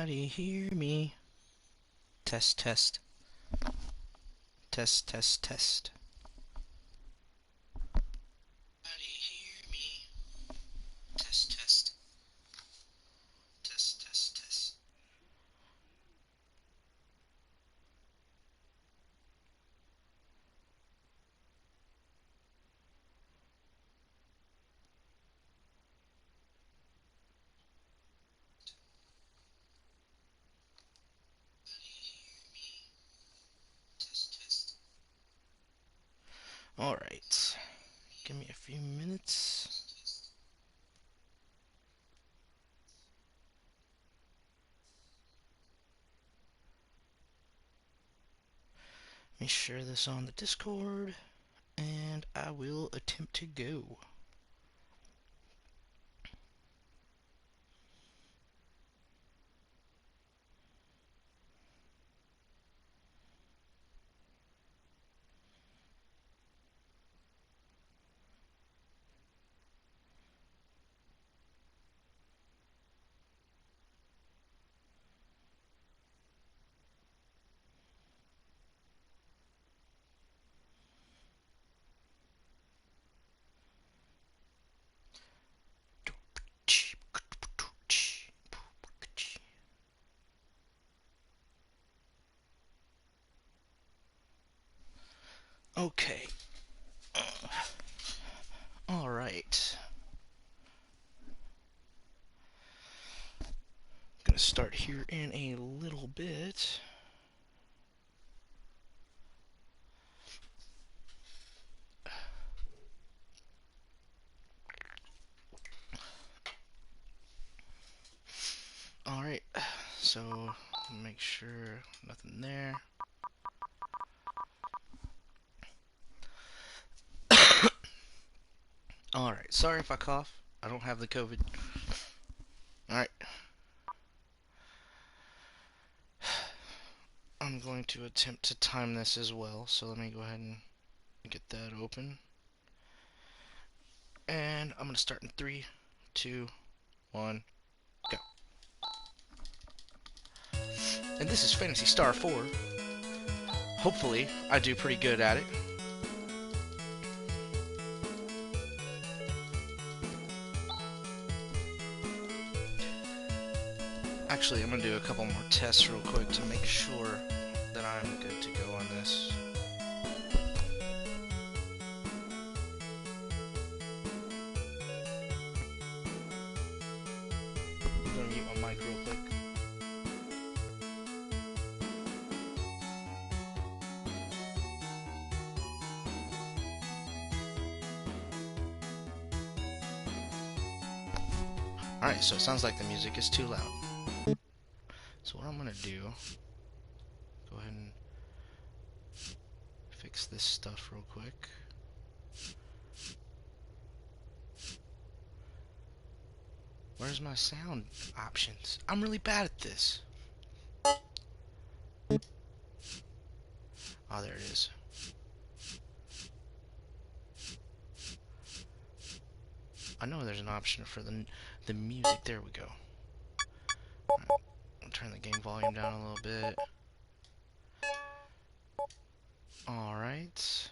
Anybody hear me? Test, test. Test, test, test. Anybody hear me? Test, test. Test, test, test. Alright. Give me a few minutes. Let me share this on the Discord, and I will attempt to go. Okay. Alright. Gonna start here in a little bit. Alright, so make sure nothing there. Alright, sorry if I cough. I don't have the COVID. Alright. I'm going to attempt to time this as well, so let me go ahead and get that open. And I'm going to start in 3, 2, 1, go. And this is Phantasy Star 4. Hopefully, I do pretty good at it. Actually, I'm going to do a couple more tests real quick to make sure that I'm good to go on this. I'm going to mute my mic real quick. Alright, so it sounds like the music is too loud. So what I'm going to do, go ahead and fix this stuff real quick. Where's my sound options? I'm really bad at this. Oh, there it is. I know there's an option for the music. There we go. Right. I'll turn the game volume down a little bit. Alright.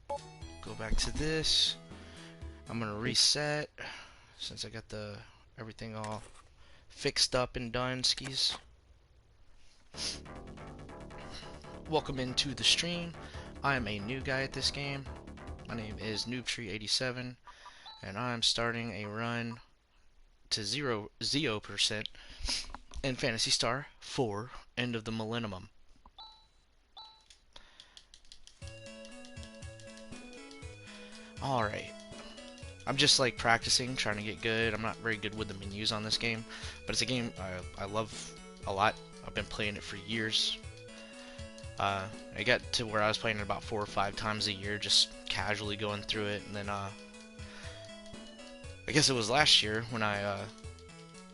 Go back to this. I'm gonna reset since I got everything all fixed up and done, skis. Welcome into the stream. I am a new guy at this game. My name is Noobtree87, and I'm starting a run to 0% in Phantasy Star 4, End of the Millennium. Alright. I'm just like practicing, trying to get good. I'm not very good with the menus on this game, but it's a game I love a lot. I've been playing it for years. I got to where I was playing it about 4 or 5 times a year, just casually going through it, and then I guess it was last year when I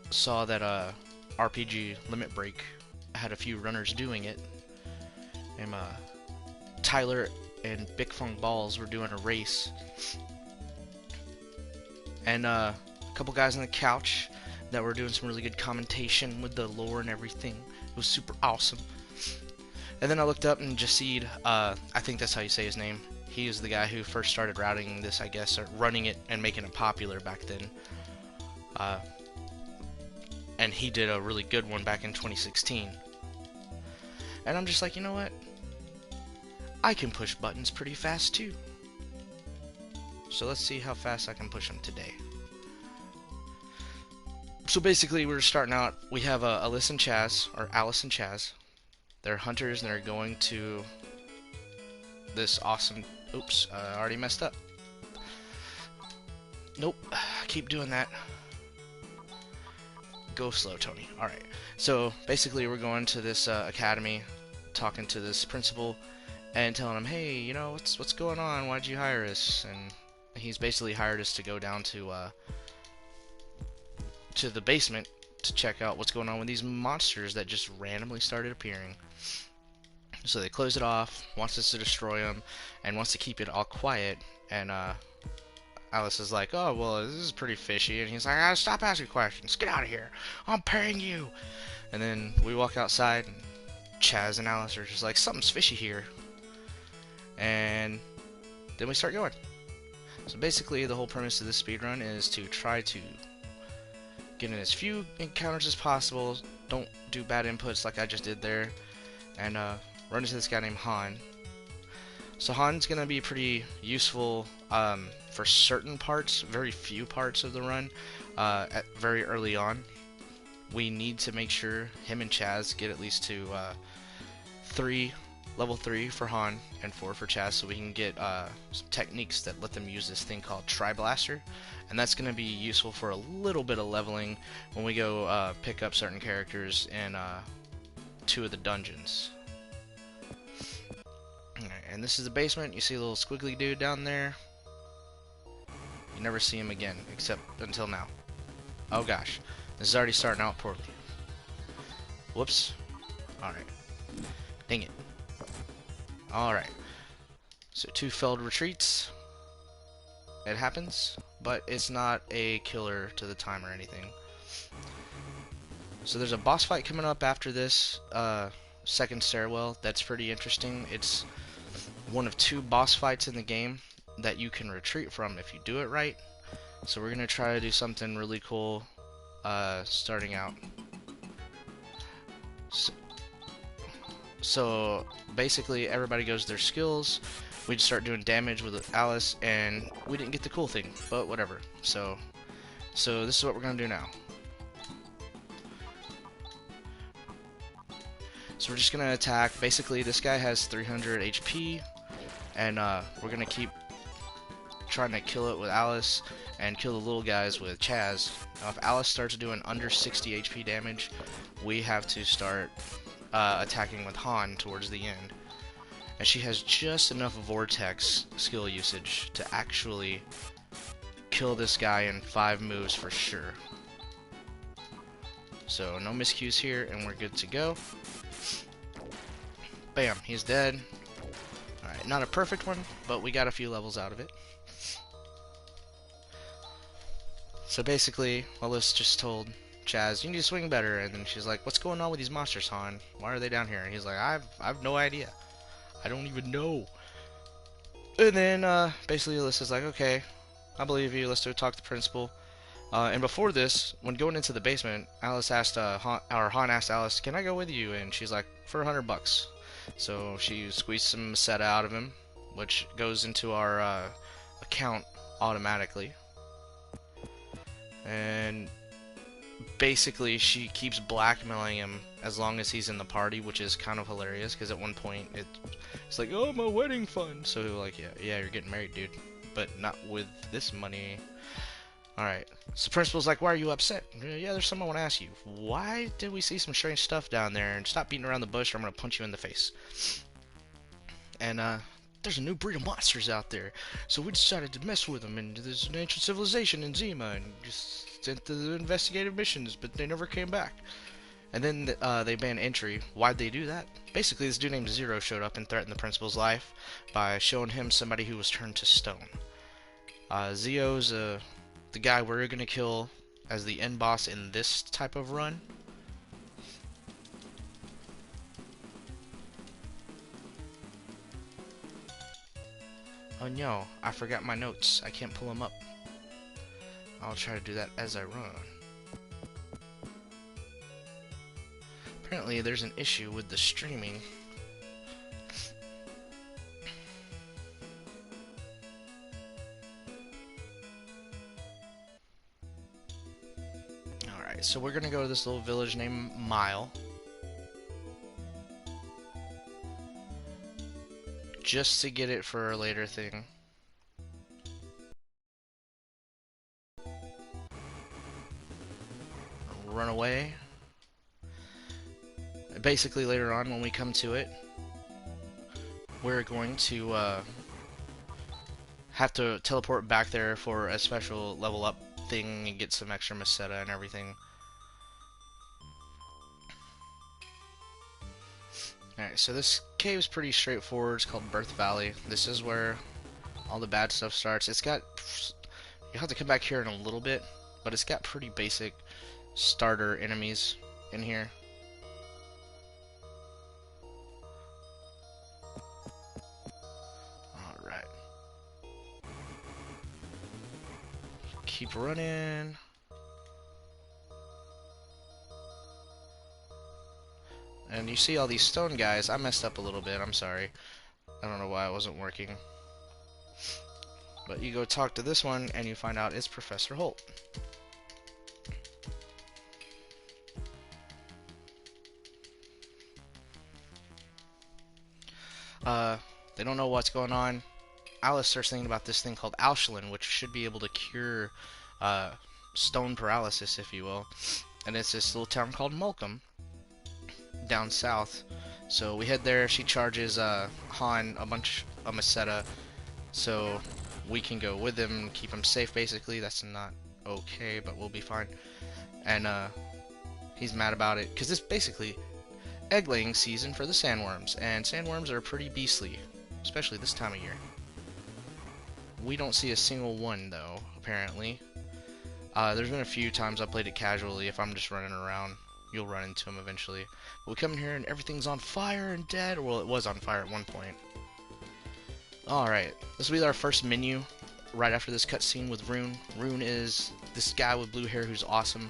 saw that RPG Limit Break had a few runners doing it, and Tyler and Big Fung Balls were doing a race, and a couple guys on the couch that were doing some really good commentation with the lore and everything. It was super awesome. And then I looked up and Jaseed, I think that's how you say his name. He is the guy who first started routing this, I guess, or running it and making it popular back then. And he did a really good one back in 2016. And I'm just like, you know what? I can push buttons pretty fast too. So let's see how fast I can push them today. So basically, we're starting out. We have Alice and Chaz, or Alice and Chaz. They're hunters, and they're going to this awesome. Oops, I already messed up. Nope, I keep doing that. Go slow, Tony. All right. So basically, we're going to this academy, talking to this principal, and telling him, hey, you know, what's going on? Why'd you hire us? And he's basically hired us to go down to the basement to check out what's going on with these monsters that just randomly started appearing. So they close it off, wants us to destroy them, and wants to keep it all quiet. And Alice is like, oh, well, this is pretty fishy. And he's like, stop asking questions. Get out of here. I'm paying you. And then we walk outside, and Chaz and Alice are just like, something's fishy here. And then we start going. So basically, the whole premise of this speedrun is to try to get in as few encounters as possible, don't do bad inputs like I just did there, and run into this guy named Han. So Han's going to be pretty useful for certain parts, very few parts of the run, very early on. We need to make sure him and Chaz get at least to level 3 for Han and 4 for Chaz, so we can get some techniques that let them use this thing called Tri-Blaster, and that's going to be useful for a little bit of leveling when we go pick up certain characters in 2 of the dungeons. Alright, and this is the basement. You see a little squiggly dude down there. You never see him again, except until now. Oh gosh, this is already starting out poorly. Whoops. Alright. Dang it. Alright. So 2 failed retreats. It happens, but it's not a killer to the time or anything. So there's a boss fight coming up after this second stairwell. That's pretty interesting. It's one of 2 boss fights in the game that you can retreat from if you do it right. So we're going to try to do something really cool starting out. So basically everybody goes their skills. We just start doing damage with Alice, and we didn't get the cool thing, but whatever. So this is what we're gonna do now. So we're just gonna attack. Basically, this guy has 300 HP, and we're gonna keep trying to kill it with Alice and kill the little guys with Chaz. Now, if Alice starts doing under 60 HP damage, we have to start attacking with Han towards the end. And she has just enough vortex skill usage to actually kill this guy in 5 moves for sure. So no miscues here, and we're good to go. Bam, he's dead. Alright, not a perfect one, but we got a few levels out of it. So basically, Alice just told Chaz, you need to swing better, and then she's like, what's going on with these monsters, Han? Why are they down here? And he's like, I've no idea. I don't even know. And then basically Alyssa's like, okay, I believe you, let's go talk to the principal. And before this, when going into the basement, Alice asked Han asked Alice, can I go with you? And she's like, for $100. So she squeezed some Meseta out of him, which goes into our account automatically. And basically she keeps blackmailing him as long as he's in the party, which is kind of hilarious, because at one point it's like, oh, my wedding fund. So like, yeah, you're getting married, dude, but not with this money. Alright, so principal's like, why are you upset? Yeah, there's something I want to ask you. Why did we see some strange stuff down there? And stop beating around the bush or I'm going to punch you in the face. And there's a new breed of monsters out there, so we decided to mess with them, and there's an ancient civilization in Zima, and just sent the investigative missions, but they never came back. And then they banned entry. Why'd they do that? Basically, this dude named Zero showed up and threatened the principal's life by showing him somebody who was turned to stone. Zio's the guy we're gonna kill as the end boss in this type of run. Oh no, I forgot my notes. I can't pull them up. I'll try to do that as I run. Apparently there's an issue with the streaming. Alright, so we're gonna go to this little village named Mile. Just to get it for a later thing. Run away. Basically later on when we come to it, we're going to have to teleport back there for a special level up thing and get some extra Meseta and everything. Alright, so this cave is pretty straightforward. It's called Birth Valley. This is where all the bad stuff starts. It's got... You'll have to come back here in a little bit, but it's got pretty basic starter enemies in here. Alright. Keep running. And you see all these stone guys. I messed up a little bit. I'm sorry. I don't know why it wasn't working. But you go talk to this one and you find out it's Professor Holt. They don't know what's going on. Alice starts thinking about this thing called Alshalin, which should be able to cure stone paralysis, if you will. And it's this little town called Mulcom, down south. So we head there. She charges Han a bunch of Meseta, so we can go with him and keep him safe. Basically, that's not okay, but we'll be fine. And he's mad about it because this basically egg laying season for the sandworms, and sandworms are pretty beastly, especially this time of year. We don't see a single one though, apparently. There's been a few times I played it casually. If I'm just running around, you'll run into them eventually. But we come in here and everything's on fire and dead. Well, it was on fire at one point. Alright, this will be our first menu right after this cutscene with Rune. Rune is this guy with blue hair who's awesome.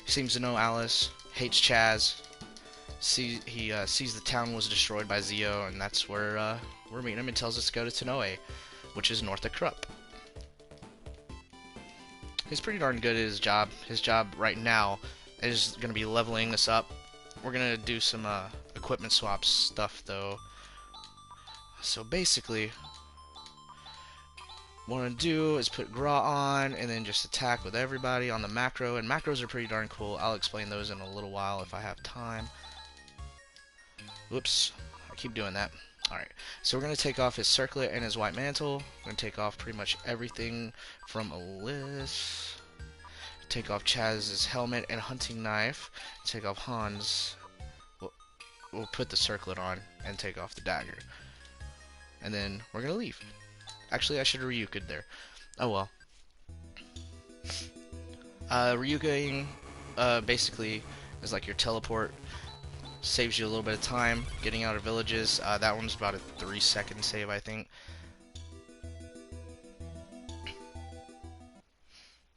He seems to know Alice, hates Chaz. He sees the town was destroyed by Zio, and that's where we're meeting him, and tells us to go to Tanoe, which is north of Krupp. He's pretty darn good at his job. His job right now is going to be leveling us up. We're going to do some equipment swap stuff, though. So basically, what I'm going to do is put Gra on, and then just attack with everybody on the macro. And macros are pretty darn cool. I'll explain those in a little while if I have time. Whoops, I keep doing that. Alright, so we're going to take off his circlet and his white mantle. We're going to take off pretty much everything from Alice. Take off Chaz's helmet and hunting knife. Take off Han's. We'll put the circlet on and take off the dagger. And then we're going to leave. Actually, I should have Ryuka'd there. Oh well. Ryuka'ing basically is like your teleport. Saves you a little bit of time getting out of villages. That one's about a 3-second save, I think.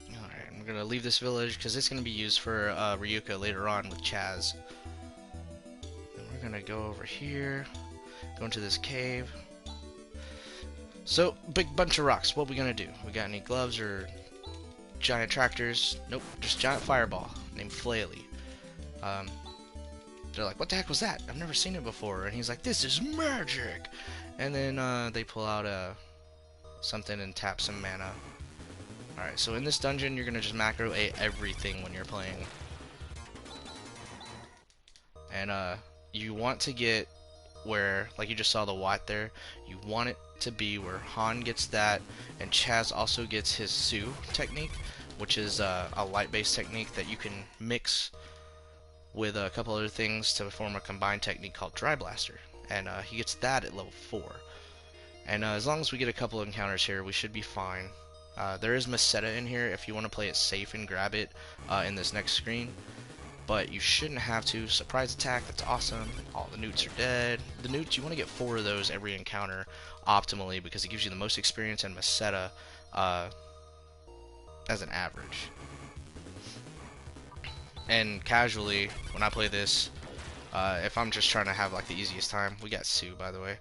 Alright, I'm gonna leave this village because it's gonna be used for Ryuka later on with Chaz. And we're gonna go over here, go into this cave. So, big bunch of rocks. What we gonna do? We got any gloves or giant tractors? Nope, just giant fireball named Flaily. They're like, what the heck was that? I've never seen it before. And he's like, this is magic. And then they pull out something and tap some mana. Alright, so in this dungeon, you're going to just macro A everything when you're playing. And you want to get where, like you just saw the Watt there, you want it to be where Han gets that, and Chaz also gets his Su technique, which is a light-based technique that you can mix with a couple other things to form a combined technique called Dry Blaster, and he gets that at level 4. And as long as we get a couple of encounters here, we should be fine. There is Meseta in here if you want to play it safe and grab it in this next screen, but you shouldn't have to. Surprise attack, that's awesome. All the newts are dead. The newts, you want to get 4 of those every encounter optimally because it gives you the most experience and Meseta as an average. And casually, when I play this, if I'm just trying to have like the easiest time, we got Sue by the way,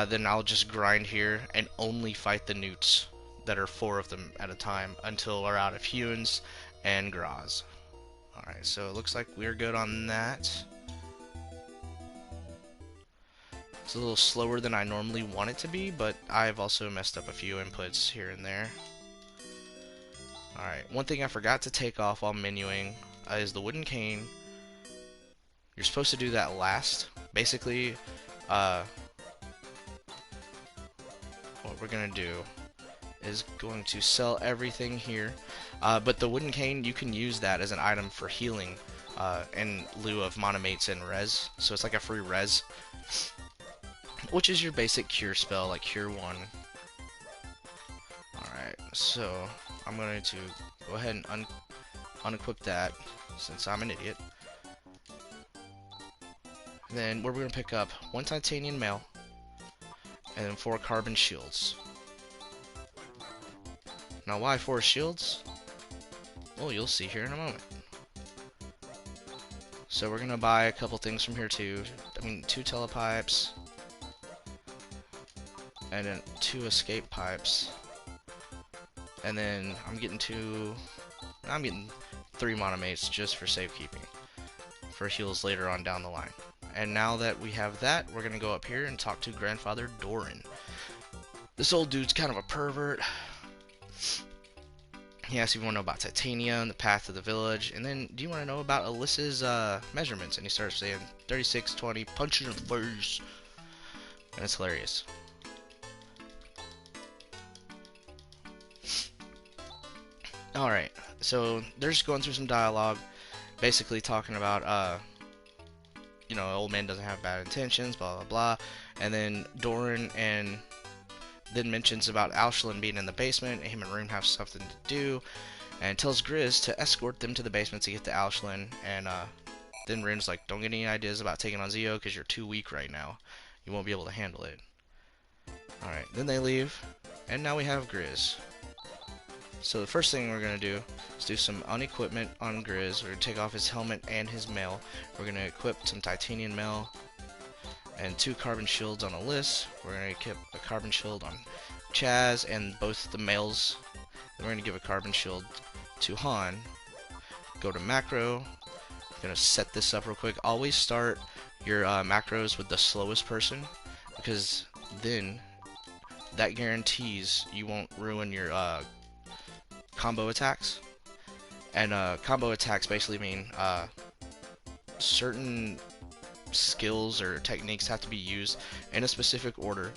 then I'll just grind here and only fight the newts that are 4 of them at a time until we're out of Hewens and Graz. Alright, so it looks like we're good on that. It's a little slower than I normally want it to be, but I've also messed up a few inputs here and there. Alright, one thing I forgot to take off while menuing is the wooden cane. You're supposed to do that last. Basically, what we're gonna do is going to sell everything here, but the wooden cane, you can use that as an item for healing in lieu of monomates and res, so it's like a free res, which is your basic cure spell, like cure 1. Alright, so I'm going to go ahead and unequip that, since I'm an idiot. Then we're going to pick up 1 titanium mail, and then 4 carbon shields. Now why 4 shields? Well, you'll see here in a moment. So we're going to buy a couple things from here too. I mean, 2 telepipes, and then 2 escape pipes. And then I'm getting 3 monomates just for safekeeping, for heals later on down the line. And now that we have that, we're going to go up here and talk to Grandfather Doran. This old dude's kind of a pervert. He asks if you want to know about Titania and the path to the village, and then do you want to know about Alyssa's measurements? And he starts saying 36, 20, punch in the face. And it's hilarious. Alright, so they're just going through some dialogue, basically talking about, you know, old man doesn't have bad intentions, blah blah blah, and then Doran then mentions about Aisling being in the basement, and him and Rune have something to do, and tells Grizz to escort them to the basement to get to Aisling, and then Rune's like, don't get any ideas about taking on Zio, because you're too weak right now. You won't be able to handle it. Alright, then they leave, and now we have Grizz. So the first thing we're going to do is do some unequipment on Grizz. We're going to take off his helmet and his mail. We're going to equip some titanium mail and 2 carbon shields on Alyss. We're going to equip a carbon shield on Chaz and both the males. Then we're going to give a carbon shield to Han. Go to macro. I'm going to set this up real quick. Always start your macros with the slowest person, because then that guarantees you won't ruin your combo attacks. And combo attacks basically mean certain skills or techniques have to be used in a specific order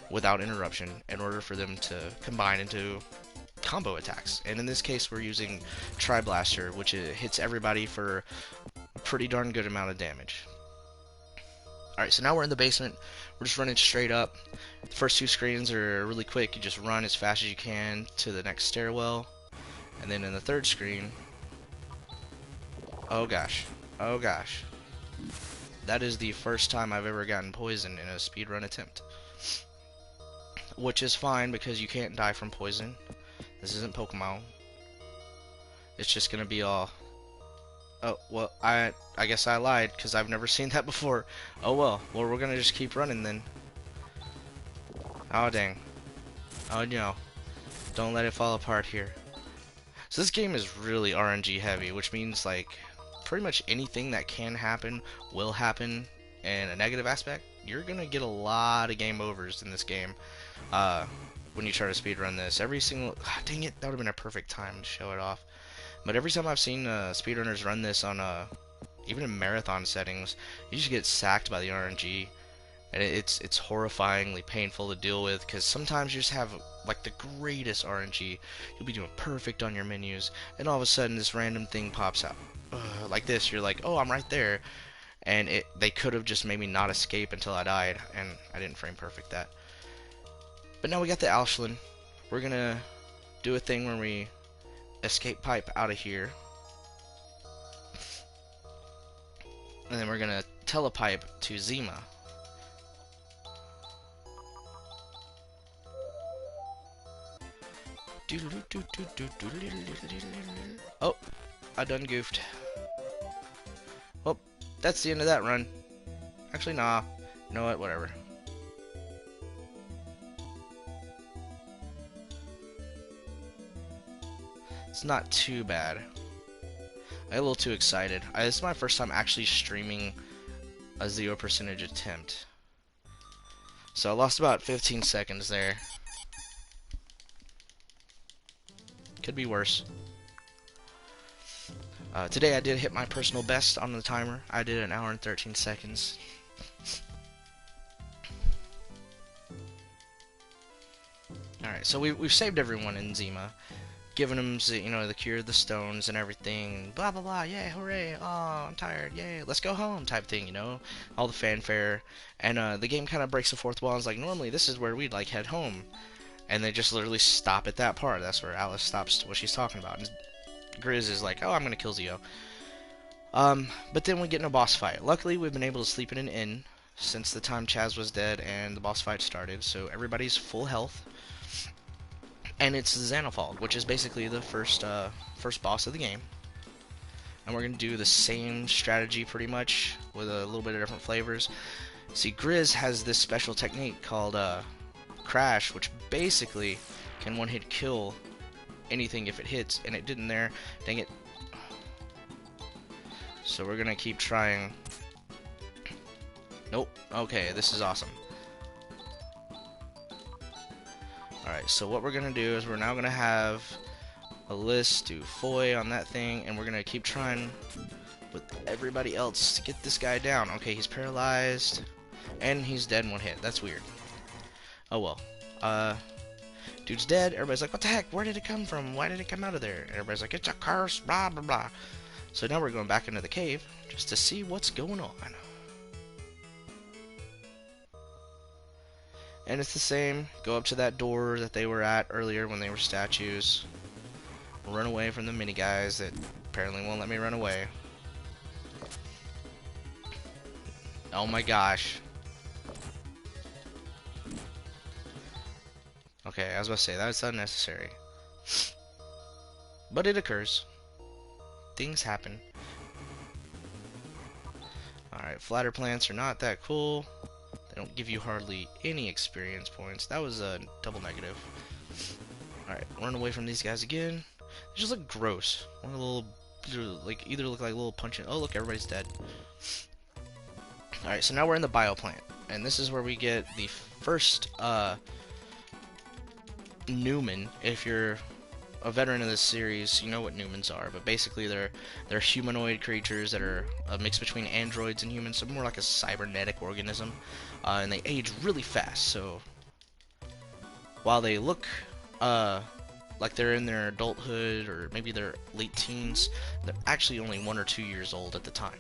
without interruption in order for them to combine into combo attacks. And in this case we're using Tri-Blaster, which hits everybody for a pretty darn good amount of damage. Alright, so now we're in the basement. We're just running straight up. The first 2 screens are really quick. You just run as fast as you can to the next stairwell. And then in the 3rd screen, oh gosh, that is the first time I've ever gotten poisoned in a speedrun attempt. Which is fine, because you can't die from poison. This isn't Pokemon. It's just gonna be all... Oh, well, I guess I lied, because I've never seen that before. Oh well, we're gonna just keep running then. Oh dang. Oh no. Don't let it fall apart here. So this game is really RNG heavy, which means like pretty much anything that can happen will happen in a negative aspect. You're gonna get a lot of game overs in this game when you try to speedrun this. Every single... dang it, that would have been a perfect time to show it off. But every time I've seen speedrunners run this on even in marathon settings, you just get sacked by the RNG. And it's horrifyingly painful to deal with, because sometimes you just have like the greatest RNG. You'll be doing perfect on your menus, and all of a sudden this random thing pops out. Like this, you're like, oh, I'm right there. And they could have just made me not escape until I died, and I didn't frame perfect that. But now we got the Aisling. We're gonna do a thing where we escape pipe out of here. And then we're gonna telepipe to Zima. Oh, I done goofed. Well, that's the end of that run. Actually, nah. You know what? Whatever. It's not too bad. I got a little too excited. This is my first time actually streaming a 0% attempt. So I lost about 15 seconds there. Could be worse. Today I did hit my personal best on the timer. I did 1 hour and 13 seconds. Alright, so we've saved everyone in Zima. Given them, you know, the cure of the stones and everything. Blah, blah, blah. Yay, hooray. Oh, I'm tired. Yay, let's go home type thing, you know. All the fanfare. And the game kind of breaks the fourth wall. It's like, normally this is where we'd, like, head home. And they just literally stop at that part. That's where Alice stops what she's talking about. And Grizz is like, oh, I'm going to kill Zio. But then we get in a boss fight. Luckily, we've been able to sleep in an inn since the time Chaz was dead and the boss fight started. So everybody's full health. And it's Xenophald, which is basically the first boss of the game. And we're going to do the same strategy pretty much with a little bit of different flavors. See, Grizz has this special technique called Crash, which basically can one-hit kill anything if it hits, and it didn't there. Dang it. So we're going to keep trying. Nope. Okay, this is awesome. Alright, so what we're going to do is we're now going to have a list, do Foy on that thing, and we're going to keep trying with everybody else to get this guy down. Okay, he's paralyzed, and he's dead in one hit. That's weird. Oh well. Dude's dead. Everybody's like, what the heck? Where did it come from? Why did it come out of there? And everybody's like, it's a curse, blah, blah, blah. So now we're going back into the cave just to see what's going on. And it's the same. Go up to that door that they were at earlier when they were statues. Run away from the mini guys that apparently won't let me run away. Oh my gosh. Okay, I was about to say, that's unnecessary. But it occurs. Things happen. Alright, flatter plants are not that cool. They don't give you hardly any experience points. That was a double negative. Alright, run away from these guys again. They just look gross. One of the little, like, either look like little punching. Oh, look, everybody's dead. Alright, so now we're in the bioplant. And this is where we get the first, Newman. If you're a veteran of this series, you know what Newmans are, but basically they're humanoid creatures that are a mix between androids and humans, so more like a cybernetic organism, and they age really fast. So while they look like they're in their adulthood or maybe their late teens, they're actually only 1 or 2 years old at the time.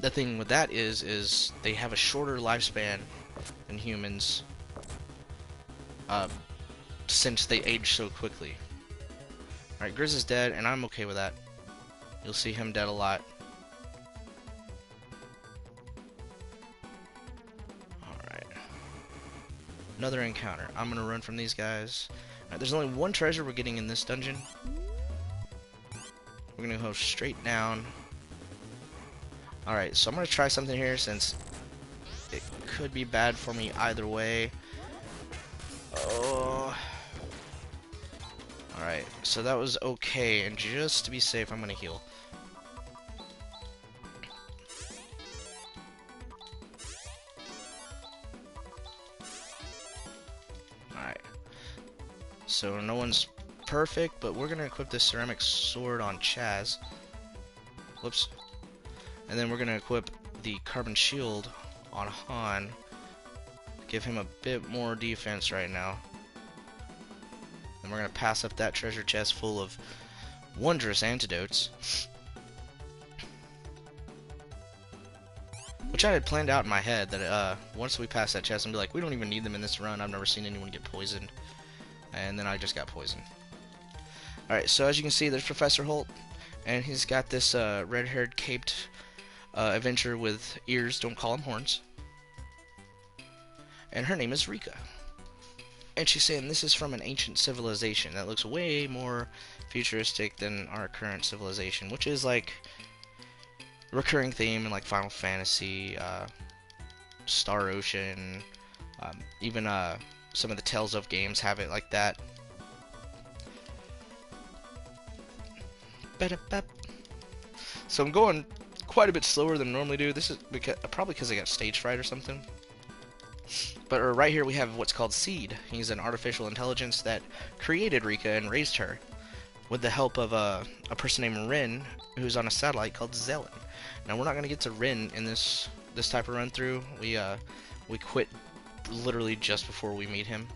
The thing with that is they have a shorter lifespan than humans, since they age so quickly. Alright, Grizz is dead, and I'm okay with that. You'll see him dead a lot. Alright. Another encounter. I'm gonna run from these guys. Alright, there's only one treasure we're getting in this dungeon. We're gonna go straight down. Alright, so I'm gonna try something here since it could be bad for me either way. Oh. Alright, so that was okay, and just to be safe, I'm gonna heal. Alright. So no one's perfect, but we're gonna equip this ceramic sword on Chaz. Whoops. And then we're gonna equip the carbon shield on Han. Give him a bit more defense right now. And we're gonna pass up that treasure chest full of wondrous antidotes, which I had planned out in my head that once we pass that chest, I'm be like, we don't even need them in this run. I've never seen anyone get poisoned. and then I just got poisoned. Alright, so as you can see, there's Professor Holt, and he's got this red-haired caped adventurer with ears, don't call him horns. And her name is Rika. And she's saying this is from an ancient civilization that looks way more futuristic than our current civilization, which is like a recurring theme in like Final Fantasy, Star Ocean, even some of the Tales of games have it like that. So I'm going quite a bit slower than I normally do. This is probably because I got stage fright or something. But right here we have what's called Seed. He's an artificial intelligence that created Rika and raised her with the help of a person named Rin, who's on a satellite called Zelen. Now we're not going to get to Rin in this type of run through. We quit literally just before we meet him.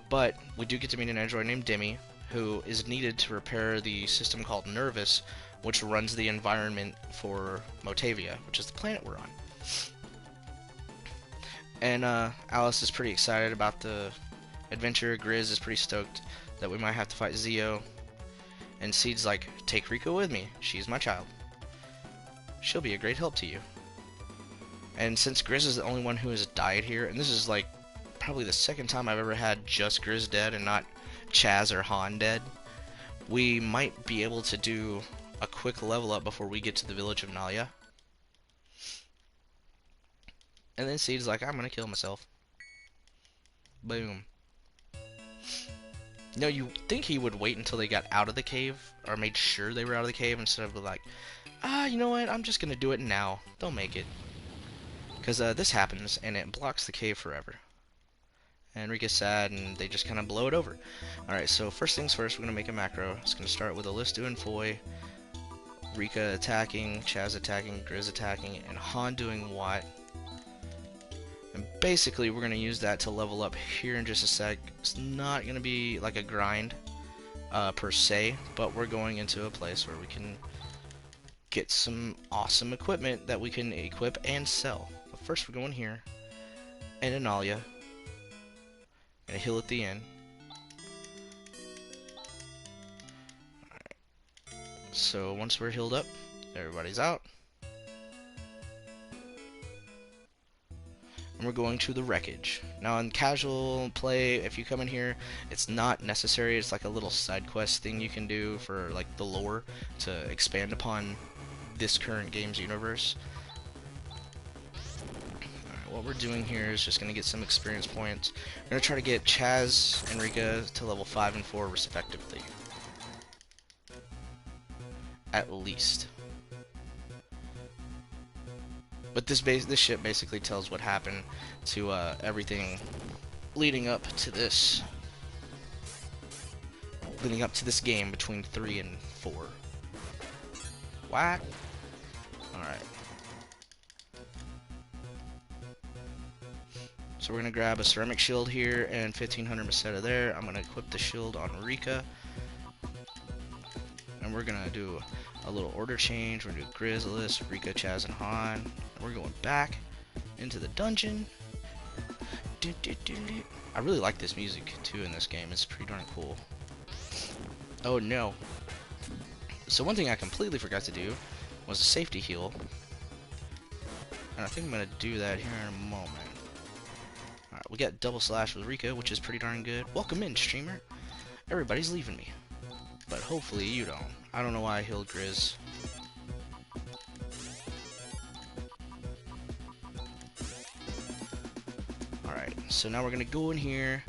But we do get to meet an android named Demi, who is needed to repair the system called Nervous, which runs the environment for Motavia, which is the planet we're on. And Alice is pretty excited about the adventure. Grizz is pretty stoked that we might have to fight Zio. And Seed's like, take Rika with me. She's my child. She'll be a great help to you. And since Grizz is the only one who has died here, and this is like probably the second time I've ever had just Grizz dead and not Chaz or Han dead, we might be able to do a quick level up before we get to the village of Nalia. And then Seed's like, I'm gonna kill myself. Boom. No, you think he would wait until they got out of the cave, or made sure they were out of the cave, instead of like, you know what, I'm just gonna do it now. They'll make it. Because this happens, and it blocks the cave forever. And Rika's sad, and they just kind of blow it over. Alright, so first things first, we're going to make a macro. It's going to start with Alistu and Foy, Rika attacking, Chaz attacking, Grizz attacking, and Han doing what? And basically, we're going to use that to level up here in just a sec. It's not going to be like a grind, per se, but we're going into a place where we can get some awesome equipment that we can equip and sell. But first, we're going here, and Analia. And a heal at the end. Alright. So once we're healed up, everybody's out. And we're going to the wreckage. Now in casual play, if you come in here, it's not necessary. It's like a little side quest thing you can do for like the lore to expand upon this current game's universe. What we're doing here is just going to get some experience points. We're going to try to get Chaz and Rika to level 5 and 4 respectively. At least. But this ship basically tells what happened to everything leading up to this. Leading up to this game between 3 and 4. What? Alright. So we're going to grab a ceramic shield here and 1500 Meseta there. I'm going to equip the shield on Rika. And we're going to do a little order change. We're going to do Grizz, Rika, Chaz, and Han. And we're going back into the dungeon. I really like this music too in this game. It's pretty darn cool. Oh no. So one thing I completely forgot to do was a safety heal. And I think I'm going to do that here in a moment. Alright, we got double slash with Rika, which is pretty darn good. Welcome in, streamer. Everybody's leaving me. But hopefully you don't. I don't know why I healed Grizz. Alright, so now we're going to go in here,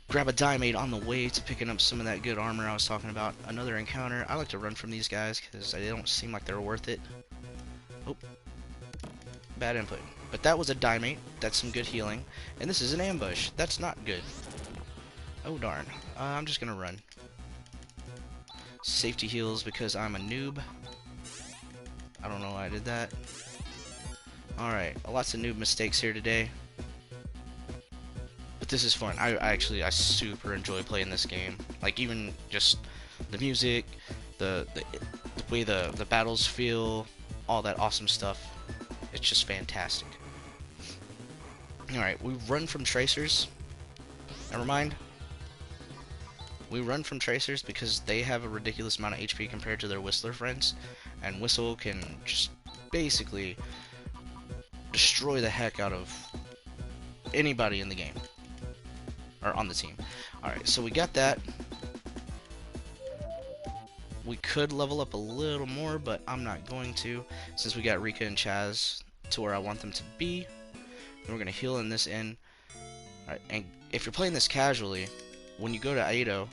grab a Diamate on the way to picking up some of that good armor I was talking about. Another encounter. I like to run from these guys because they don't seem like they're worth it. Oh. Bad input. But that was a Diamate. That's some good healing. And this is an ambush. That's not good. Oh darn. I'm just gonna run. Safety heals because I'm a noob. I don't know why I did that. Alright. Lots of noob mistakes here today. But this is fun. I super enjoy playing this game. Like even just the music, the way the battles feel, all that awesome stuff. It's just fantastic. Alright, we run from tracers. Never mind. We run from Tracers because they have a ridiculous amount of HP compared to their Whistler friends, and Whistle can just basically destroy the heck out of anybody in the game, or on the team. Alright, so we got that. We could level up a little more, but I'm not going to, since we got Rika and Chaz to where I want them to be. And we're going to heal in this inn. Alright, and if you're playing this casually, when you go to Aido,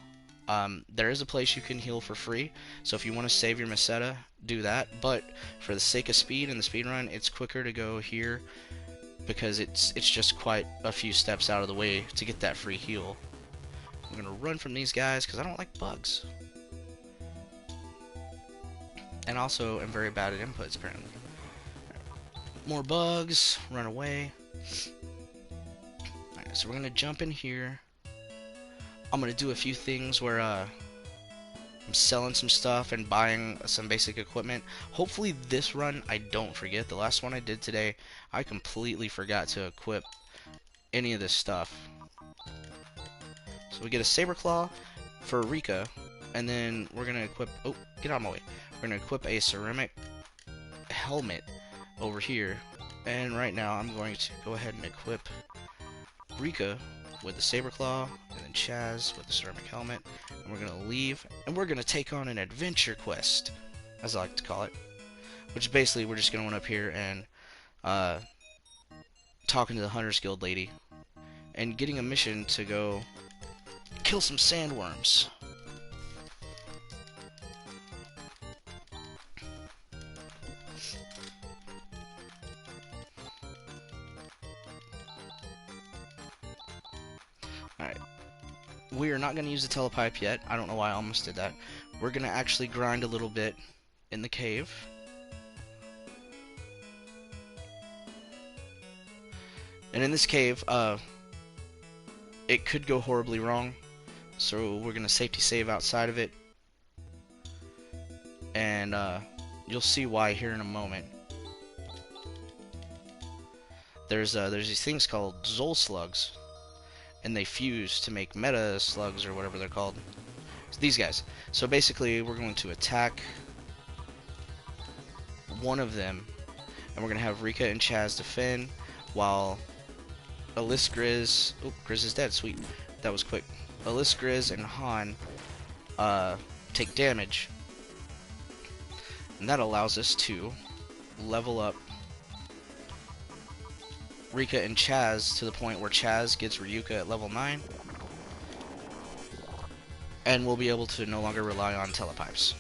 there is a place you can heal for free. So if you want to save your Meseta, do that. But for the sake of speed and the speed run, it's quicker to go here because it's just quite a few steps out of the way to get that free heal. I'm gonna run from these guys because I don't like bugs, and also am very bad at inputs apparently. More bugs, run away. Alright, so we're gonna jump in here. I'm gonna do a few things where I'm selling some stuff and buying some basic equipment. Hopefully this run I don't forget. The last one I did today, I completely forgot to equip any of this stuff. So we get a Saber Claw for Rika, and then we're gonna equip, oh, get out of my way. We're gonna equip a ceramic helmet over here. And right now I'm going to go ahead and equip Rika with the Saber Claw, and then Chaz with the ceramic helmet, and we're gonna leave, and we're gonna take on an adventure quest, as I like to call it, which is basically we're just gonna run up here and talking to the Hunter's Guild lady and getting a mission to go kill some sandworms. Alright. We are not going to use the telepipe yet. I don't know why I almost did that. We're going to actually grind a little bit in the cave. And in this cave, it could go horribly wrong. So we're going to safety save outside of it. And you'll see why here in a moment. There's these things called Zol slugs, and they fuse to make meta slugs or whatever they're called. It's these guys. So basically, we're going to attack one of them, and we're going to have Rika and Chaz defend, while Alyss Grizz... Oh, Grizz is dead. Sweet. That was quick. Alyss Grizz and Han take damage, and that allows us to level up Rika and Chaz to the point where Chaz gets Ryuka at level 9, and we'll be able to no longer rely on telepipes.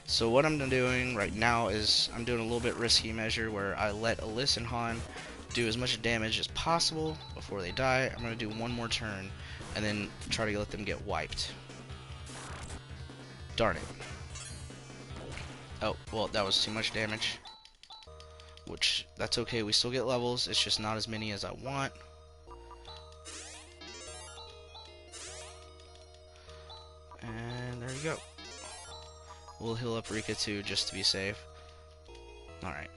So what I'm doing right now is I'm doing a little bit risky measure where I let Alyss and Han do as much damage as possible before they die. I'm going to do one more turn and then try to let them get wiped. Darn it. Oh, well, that was too much damage. Which, that's okay, we still get levels, it's just not as many as I want. And there you go. We'll heal up Rika too, just to be safe. Alright.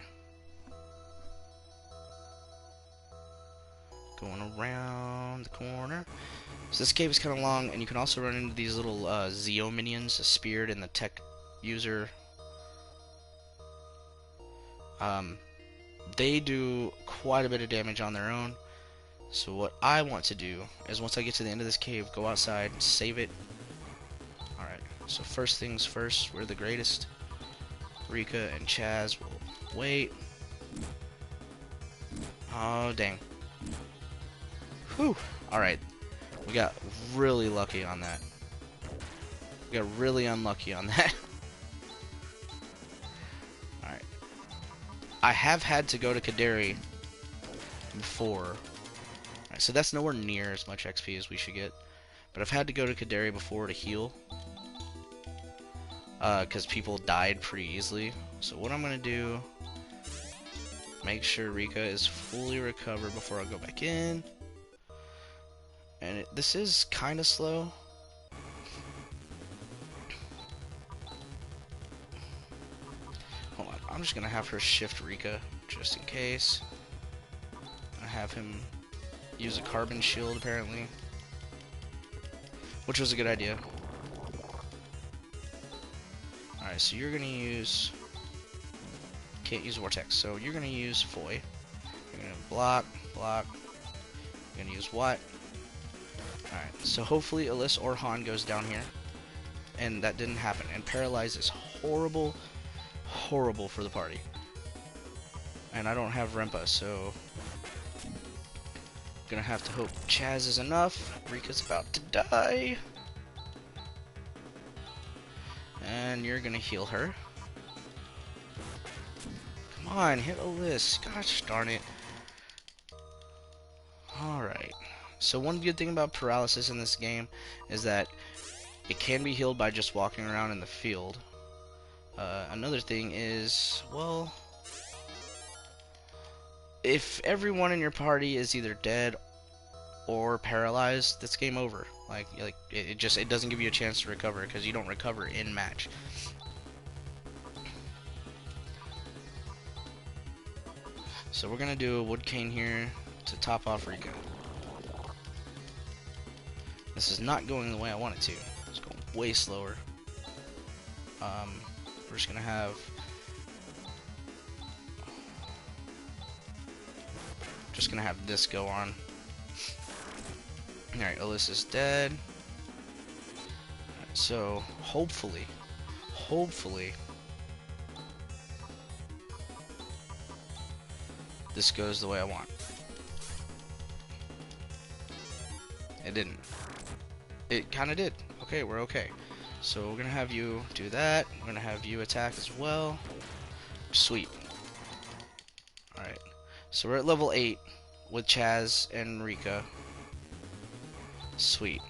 Going around the corner. So this cave is kind of long, and you can also run into these little Zeo minions, a Spirit and the Tech user. They do quite a bit of damage on their own. So what I want to do is once I get to the end of this cave, go outside, save it. Alright, so first things first, we're the greatest. Rika and Chaz will wait. Oh, dang. Whew. Alright, we got really lucky on that. We got really unlucky on that. I have had to go to Kaderi before. Alright, so that's nowhere near as much XP as we should get. But I've had to go to Kaderi before to heal. Because people died pretty easily. So what I'm going to do, make sure Rika is fully recovered before I go back in. And this is kind of slow. Hold on, I'm just gonna have her shift Rika, just in case. I have him use a carbon shield apparently, which was a good idea. Alright, so you're gonna use... Can't use Vortex, so you're gonna use Foy. You're gonna block, block. You're gonna use what? Alright, so hopefully Alyssa or Han goes down here. And that didn't happen. And Paralyze is horrible, horrible for the party. And I don't have Rempa, so... Gonna have to hope Chaz is enough. Rika's about to die. And you're gonna heal her. Come on, hit Alyssa. Gosh darn it. Alright. So one good thing about paralysis in this game is that it can be healed by just walking around in the field. Another thing is, well, if everyone in your party is either dead or paralyzed, that's game over. Like it doesn't give you a chance to recover because you don't recover in match. So we're gonna do a wood cane here to top off Rika. This is not going the way I want it to. It's going way slower. We're just gonna have this go on. Alright, Alyssa's dead. So hopefully this goes the way I want. It didn't. It kinda did. Okay, we're okay. So we're gonna have you do that. We're gonna have you attack as well. Sweet. Alright. So we're at level 8 with Chaz and Rika. Sweet.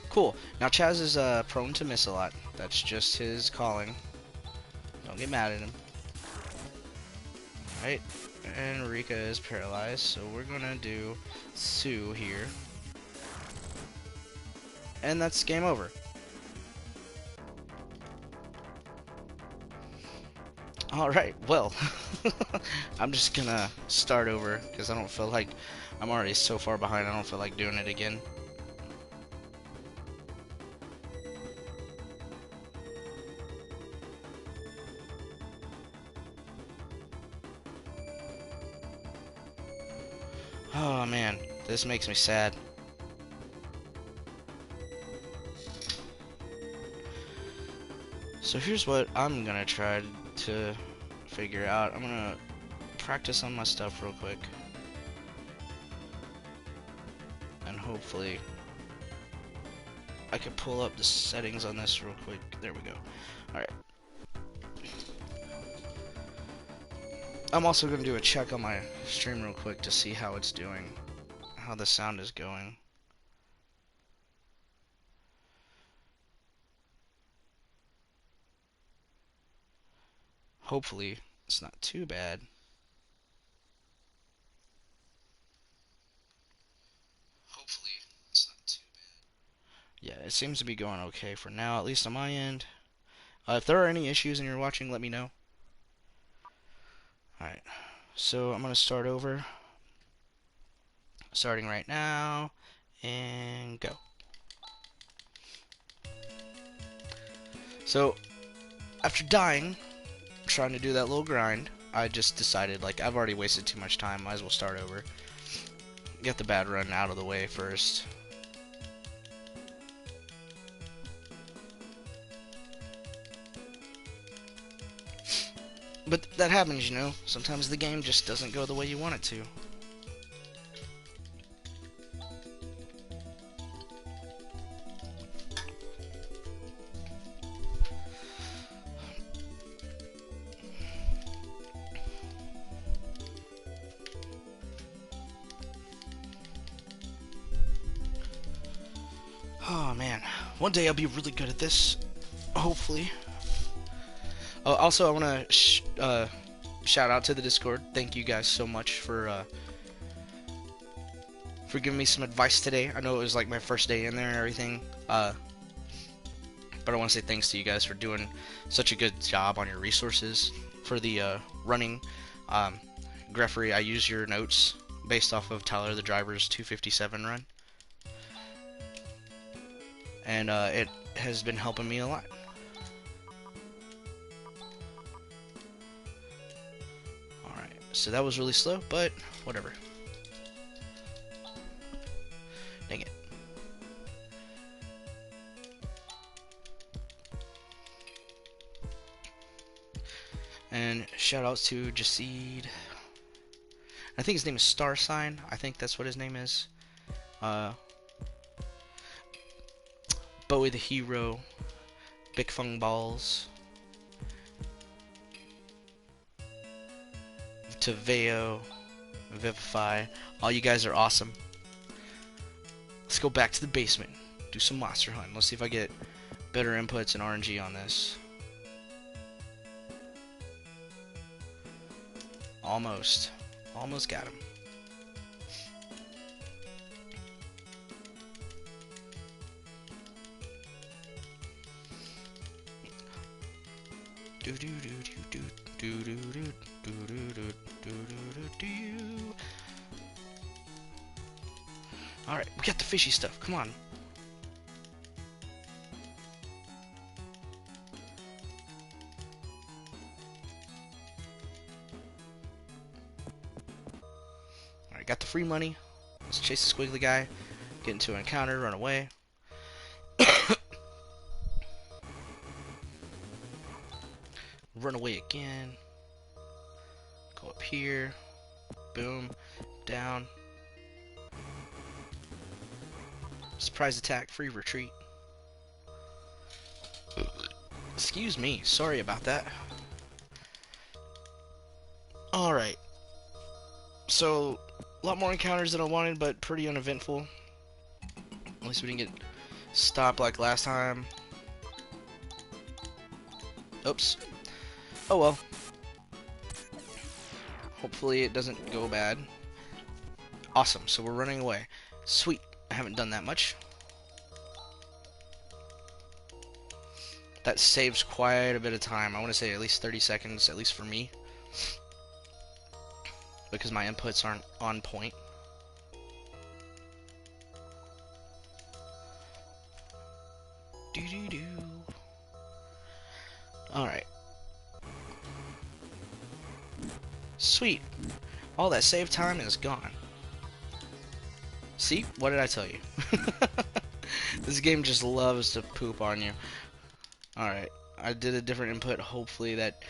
Cool. Now Chaz is prone to miss a lot. That's just his calling. Don't get mad at him. Alright. And Rika is paralyzed, so we're gonna do Sue here. And that's game over. Alright, well, I'm just gonna start over because I don't feel like I'm already so far behind. I don't feel like doing it again. Oh man, this makes me sad. So here's what I'm gonna try to figure out. I'm gonna practice on my stuff real quick. And hopefully I can pull up the settings on this real quick. There we go. Alright. I'm also going to do a check on my stream real quick to see how it's doing, how the sound is going. Hopefully it's not too bad. Yeah, it seems to be going okay for now, at least on my end. If there are any issues and you're watching, let me know. Alright, so I'm going to start over. Starting right now, and go. So, after dying, trying to do that little grind, I just decided, like, I've already wasted too much time, might as well start over. Get the bad run out of the way first. But that happens, you know. Sometimes the game just doesn't go the way you want it to. Oh man, one day I'll be really good at this, hopefully. Also, I want to shout out to the Discord. Thank you guys so much for giving me some advice today. I know it was like my first day in there and everything. But I want to say thanks to you guys for doing such a good job on your resources for the running. Greffery, I use your notes based off of Tyler the Driver's 257 run, and it has been helping me a lot. Alright, so that was really slow, but whatever. Dang it. And shout outs to Jaseed. I think his name is Star Sign. I think that's what his name is. Bowie the Hero. Big Fung Balls. To Veo. Vivify. All you guys are awesome. Let's go back to the basement. Do some monster hunting. Let's see if I get better inputs and RNG on this. Almost. Almost got him. Do do do do do do do do do do do do do. All right, we got the fishy stuff. Come on. Alright, got the free money. Let's chase the squiggly guy. Get into an encounter, run away. Run away again. Go up here. Boom. Down. Surprise attack, free retreat. Excuse me, sorry about that. Alright. So, a lot more encounters than I wanted, but pretty uneventful. At least we didn't get stopped like last time. Oops. Oh well. Hopefully it doesn't go bad. Awesome, so we're running away. Sweet. I haven't done that much. That saves quite a bit of time. I want to say at least 30 seconds, at least for me. Because my inputs aren't on point. Doo-doo-doo. Alright. Sweet. All that save time is gone. See? What did I tell you? This game just loves to poop on you. Alright. I did a different input. Hopefully that...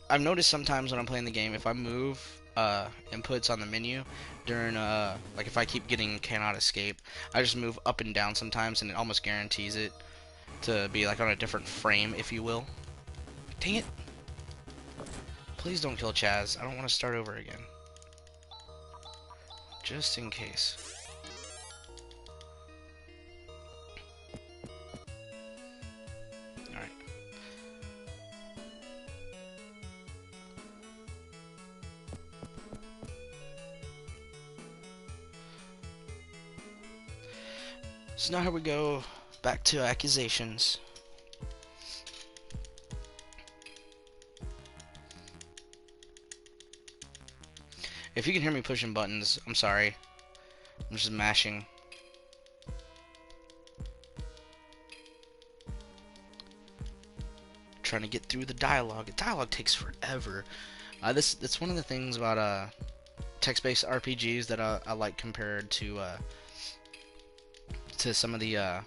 I've noticed sometimes when I'm playing the game, if I move inputs on the menu during, like if I keep getting cannot escape, I just move up and down sometimes, and it almost guarantees it to be like on a different frame, if you will. Dang it. Please don't kill Chaz. I don't want to start over again. Just in case. Alright. So now here we go. Back to accusations. If you can hear me pushing buttons, I'm sorry. I'm just mashing. Trying to get through the dialogue. The dialogue takes forever. That's one of the things about text-based RPGs that I like compared to some of the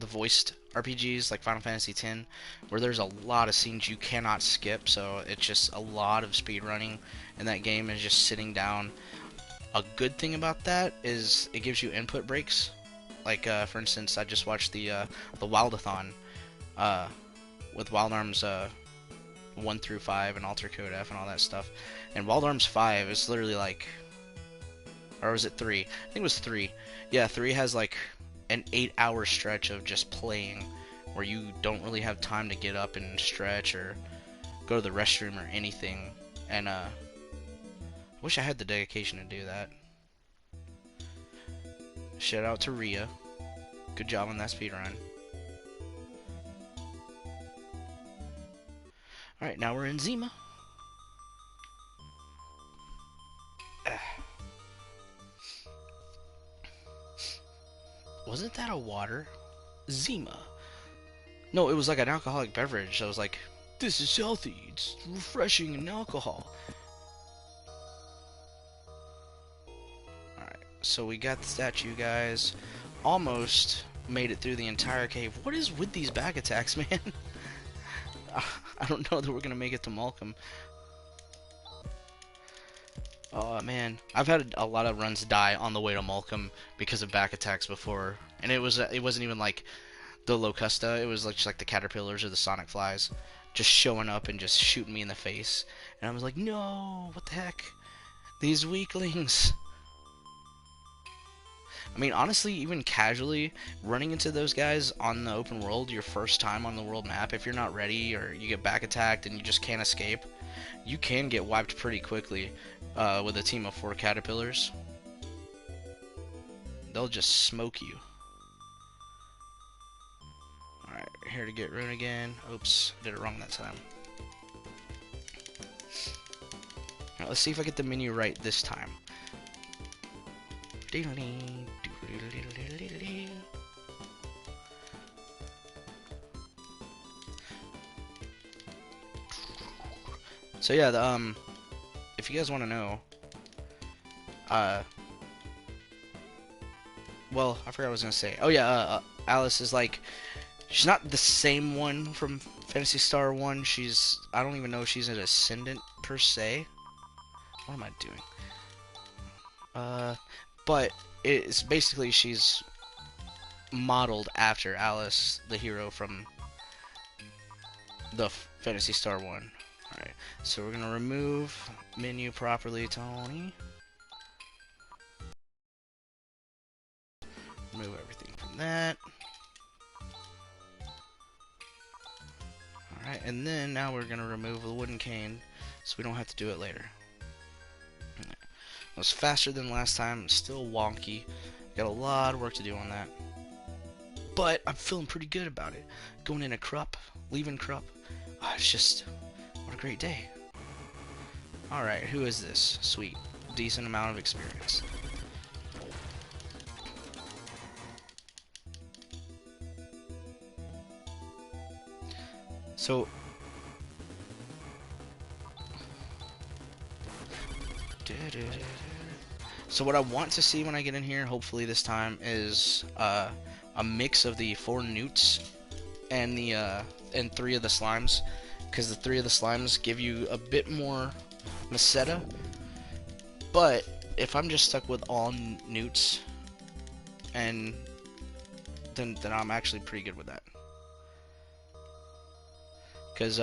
voiced RPGs like Final Fantasy X, where there's a lot of scenes you cannot skip, so it's just a lot of speed running in that game and just sitting down. A good thing about that is it gives you input breaks. Like for instance, I just watched the Wildathon with Wild Arms 1 through 5 and Alter Code F and all that stuff. And Wild Arms 5 is literally like, or was it 3? I think it was 3. Yeah, 3 has like an 8-hour stretch of just playing where you don't really have time to get up and stretch or go to the restroom or anything. And I wish I had the dedication to do that. Shout out to Rhea. Good job on that speedrun. Alright, now we're in Zima. Wasn't that a water? Zima. No, it was like an alcoholic beverage. I was like, this is healthy. It's refreshing and alcohol. Alright, so we got the statue, guys. Almost made it through the entire cave. What is with these back attacks, man? I don't know that we're gonna make it to Malcolm. Oh man, I've had a lot of runs die on the way to Malcolm because of back attacks before, and it wasn't even like the Locusta. It was like just like the caterpillars or the sonic flies, just showing up and just shooting me in the face, and I was like, no, what the heck, these weaklings. I mean, honestly, even casually running into those guys on the open world, your first time on the world map, if you're not ready or you get back attacked and you just can't escape, you can get wiped pretty quickly with a team of 4 caterpillars. They'll just smoke you. Alright, here to get rune again. Oops, did it wrong that time. Alright, let's see if I get the menu right this time. So yeah, if you guys want to know, well, I forgot what I was gonna say. Oh yeah, Alice is like, she's not the same one from Phantasy Star 1. I don't even know if she's an Ascendant per se. What am I doing? But it's basically she's modeled after Alice, the hero from the Phantasy Star 1. Alright, so we're gonna remove menu properly, Tony. Remove everything from that. Alright, and then now we're gonna remove the wooden cane so we don't have to do it later. It was faster than last time, still wonky. Got a lot of work to do on that. But I'm feeling pretty good about it. Going in a Krupp, leaving Krupp. Oh, it's just, what a great day. Alright, who is this? Sweet. Decent amount of experience. So what I want to see when I get in here, hopefully this time, is a mix of the 4 newts and the and 3 of the slimes, because the 3 of the slimes give you a bit more Meseta. But if I'm just stuck with all newts, and then I'm actually pretty good with that. Because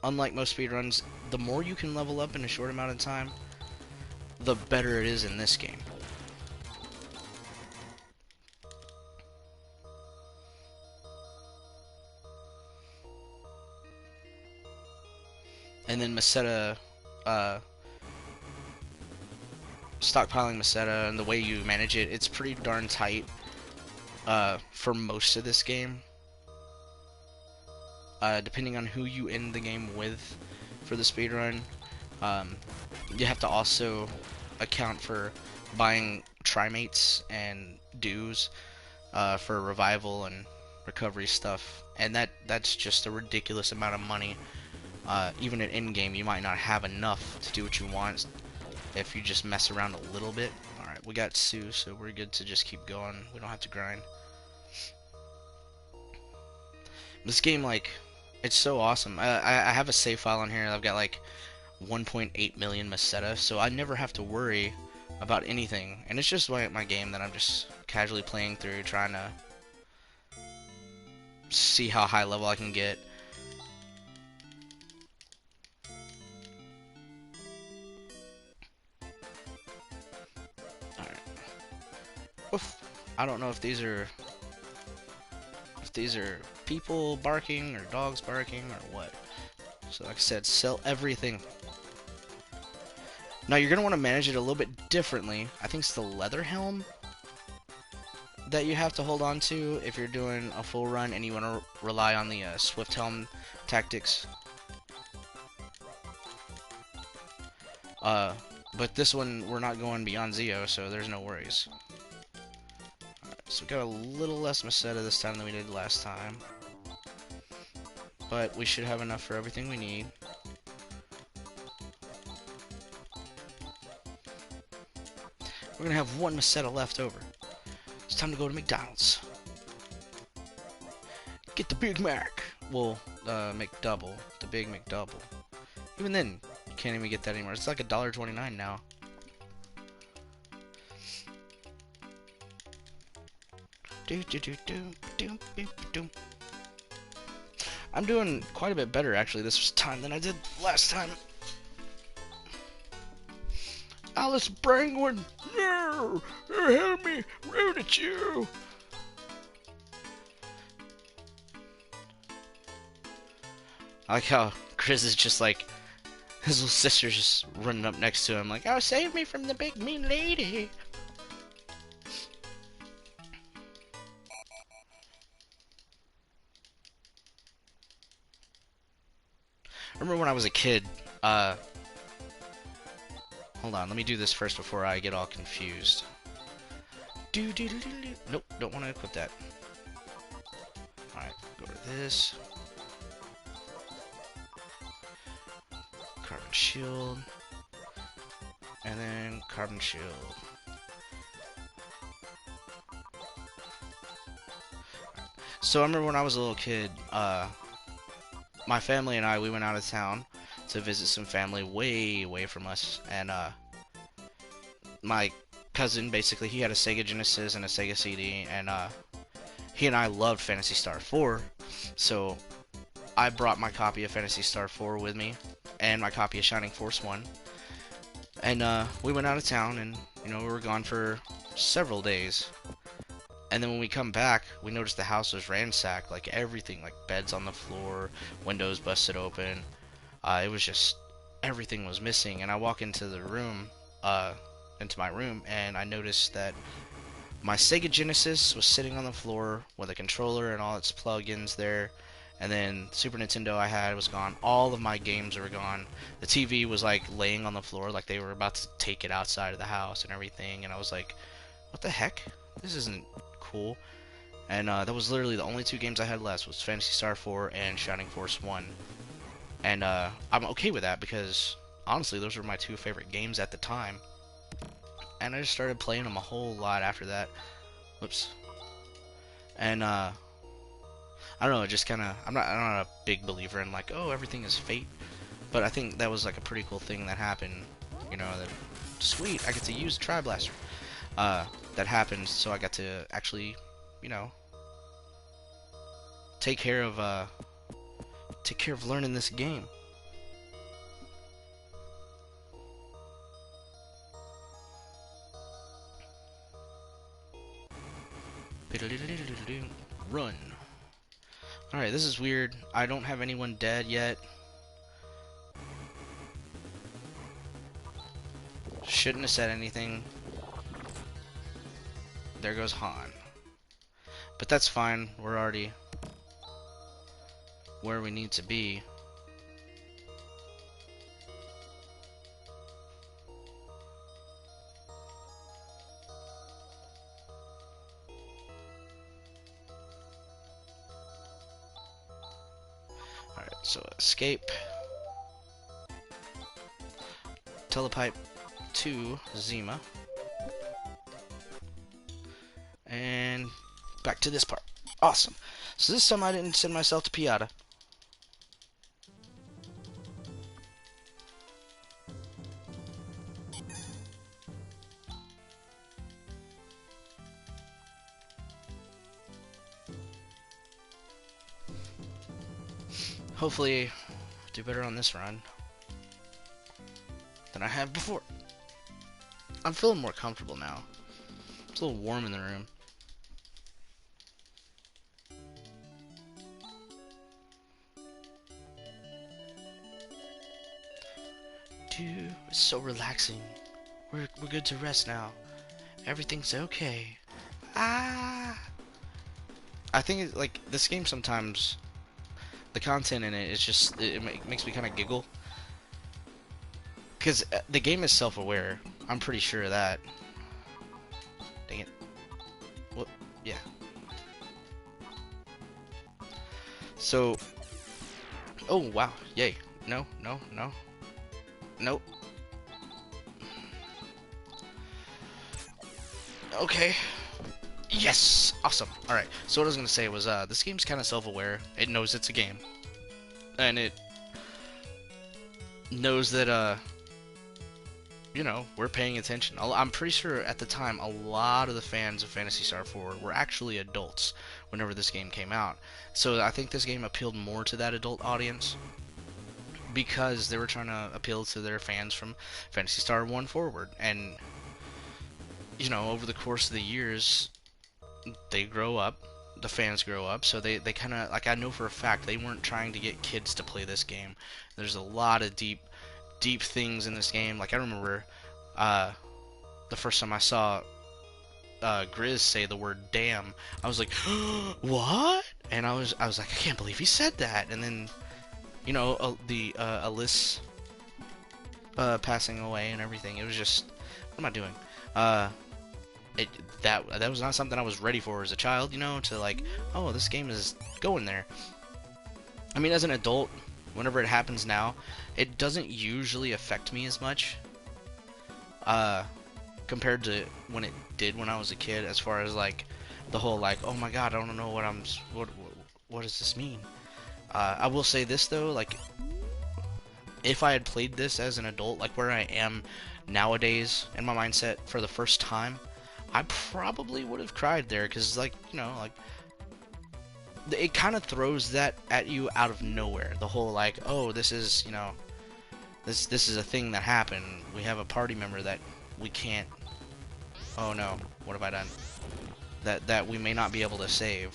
unlike most speedruns, the more you can level up in a short amount of time, the better it is in this game. And then Meseta, stockpiling Meseta and the way you manage it, it's pretty darn tight for most of this game. Depending on who you end the game with for the speedrun, you have to also account for buying trimates and dues for revival and recovery stuff, and that's just a ridiculous amount of money. Even at end game, you might not have enough to do what you want if you just mess around a little bit. Alright, we got Sue, so we're good to just keep going. We don't have to grind. This game, like, it's so awesome. I have a save file on here. I've got like 1.8 million Meseta, so I never have to worry about anything. And it's just my game that I'm just casually playing through, trying to see how high level I can get. Alright. Oof. I don't know if these are people barking or dogs barking or what. So like I said, sell everything. Now you're going to want to manage it a little bit differently. I think it's the leather helm that you have to hold on to if you're doing a full run and you want to rely on the swift helm tactics. Uh, but this one, we're not going beyond Zeo, so there's no worries. Alright, so we got a little less Meseta this time than we did last time. But we should have enough for everything we need. We're gonna have one Meseta left over. It's time to go to McDonald's. Get the Big Mac. Well, McDouble. The Big McDouble. Even then, you can't even get that anymore. It's like $1.29 now. I'm doing quite a bit better actually this time than I did last time. Alice Brangwin! No! You're ahead of me! Rude at you! I like how Chris is just like, his little sister's just running up next to him like, oh, save me from the big mean lady! I remember when I was a kid, hold on, let me do this first before I get all confused. Nope, don't want to equip that. Alright, go to this. Carbon shield. And then carbon shield. So I remember when I was a little kid, my family and I, we went out of town to visit some family way away from us, and my cousin, basically, he had a Sega Genesis and a Sega CD, and he and I loved Phantasy Star 4, so I brought my copy of Phantasy Star 4 with me, and my copy of Shining Force 1, and we went out of town, and, you know, we were gone for several days. And then when we come back, we noticed the house was ransacked, like everything, like beds on the floor, windows busted open. It was just, everything was missing. And I walk into the room, into my room, and I noticed that my Sega Genesis was sitting on the floor with a controller and all its plugins there. And then Super Nintendo I had was gone. All of my games were gone. The TV was like laying on the floor, like they were about to take it outside of the house and everything. And I was like, what the heck? This isn't cool. And that was literally the only two games I had left, was Phantasy Star 4 and Shining Force 1. And I'm okay with that because honestly those were my two favorite games at the time. And I just started playing them a whole lot after that. Whoops. And I don't know, it just kinda, I'm not a big believer in like, oh, everything is fate. But I think that was like a pretty cool thing that happened. You know, that sweet, I get to use Tri-Blaster. That happened, so I got to actually, you know, take care of learning this game. Run. Alright, this is weird. I don't have anyone dead yet. Shouldn't have said anything. There goes Han. But that's fine. We're already where we need to be. Alright, so escape. Telepipe to Zima. And back to this part. Awesome. So this time I didn't send myself to Piata. Hopefully do better on this run than I have before. I'm feeling more comfortable now. It's a little warm in the room. Dude, it's so relaxing. We're good to rest now. Everything's okay. Ah! I think like this game sometimes, the content in it is just, it makes me kind of giggle. Because the game is self-aware. I'm pretty sure of that. Dang it. Well, yeah. So, oh wow, yay. No, no, no. Nope. Okay. Yes! Awesome. Alright, so what I was gonna say was, this game's kind of self-aware. It knows it's a game. And it knows that, you know, we're paying attention. I'm pretty sure at the time, a lot of the fans of Phantasy Star 4 were actually adults whenever this game came out. So I think this game appealed more to that adult audience because they were trying to appeal to their fans from Phantasy Star 1 forward. And, you know, over the course of the years, they grow up, the fans grow up, so they kind of, like, I know for a fact they weren't trying to get kids to play this game. There's a lot of deep things in this game. Like, I remember the first time I saw Grizz say the word damn, I was like, what? And I was like, I can't believe he said that. And then, you know, the Alice passing away and everything, it was just, what am I doing? That was not something I was ready for as a child, you know, to like, oh, this game is going there. I mean, as an adult, whenever it happens now, it doesn't usually affect me as much, compared to when it did when I was a kid, as far as like the whole like, oh my god, I don't know what does this mean? I will say this though, like, if I had played this as an adult, like where I am nowadays in my mindset for the first time, I probably would have cried there, because, like, you know, like, it kind of throws that at you out of nowhere. The whole, like, oh, this is, you know, this is a thing that happened. We have a party member that we can't, oh no, what have I done? That we may not be able to save.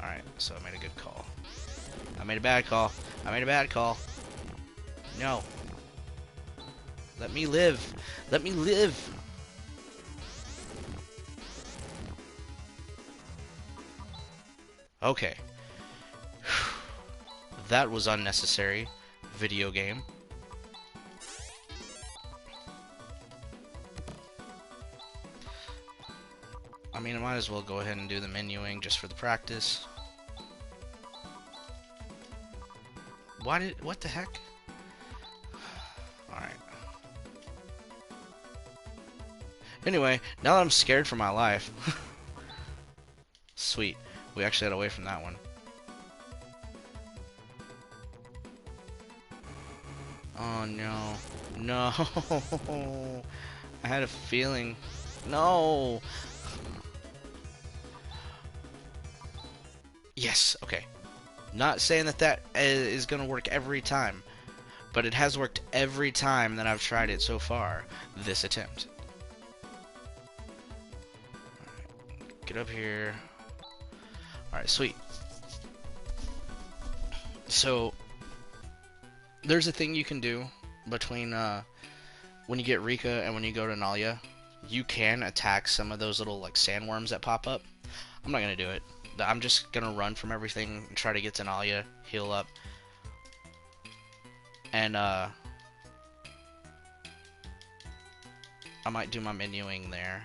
Alright, so I made a good call. I made a bad call. I made a bad call. No. Let me live. Let me live. Okay. That was unnecessary. Video game. I mean, I might as well go ahead and do the menuing just for the practice. What the heck? Alright. Anyway, now that I'm scared for my life. Sweet. We actually got away from that one. Oh no. No. I had a feeling. No. Yes, okay. Not saying that is going to work every time, but it has worked every time that I've tried it so far, this attempt. Alright, get up here. Alright, sweet. So, there's a thing you can do between when you get Rika and when you go to Nalia. You can attack some of those little like sandworms that pop up. I'm not going to do it. I'm just gonna run from everything and try to get to Nalia, heal up, and I might do my menuing there.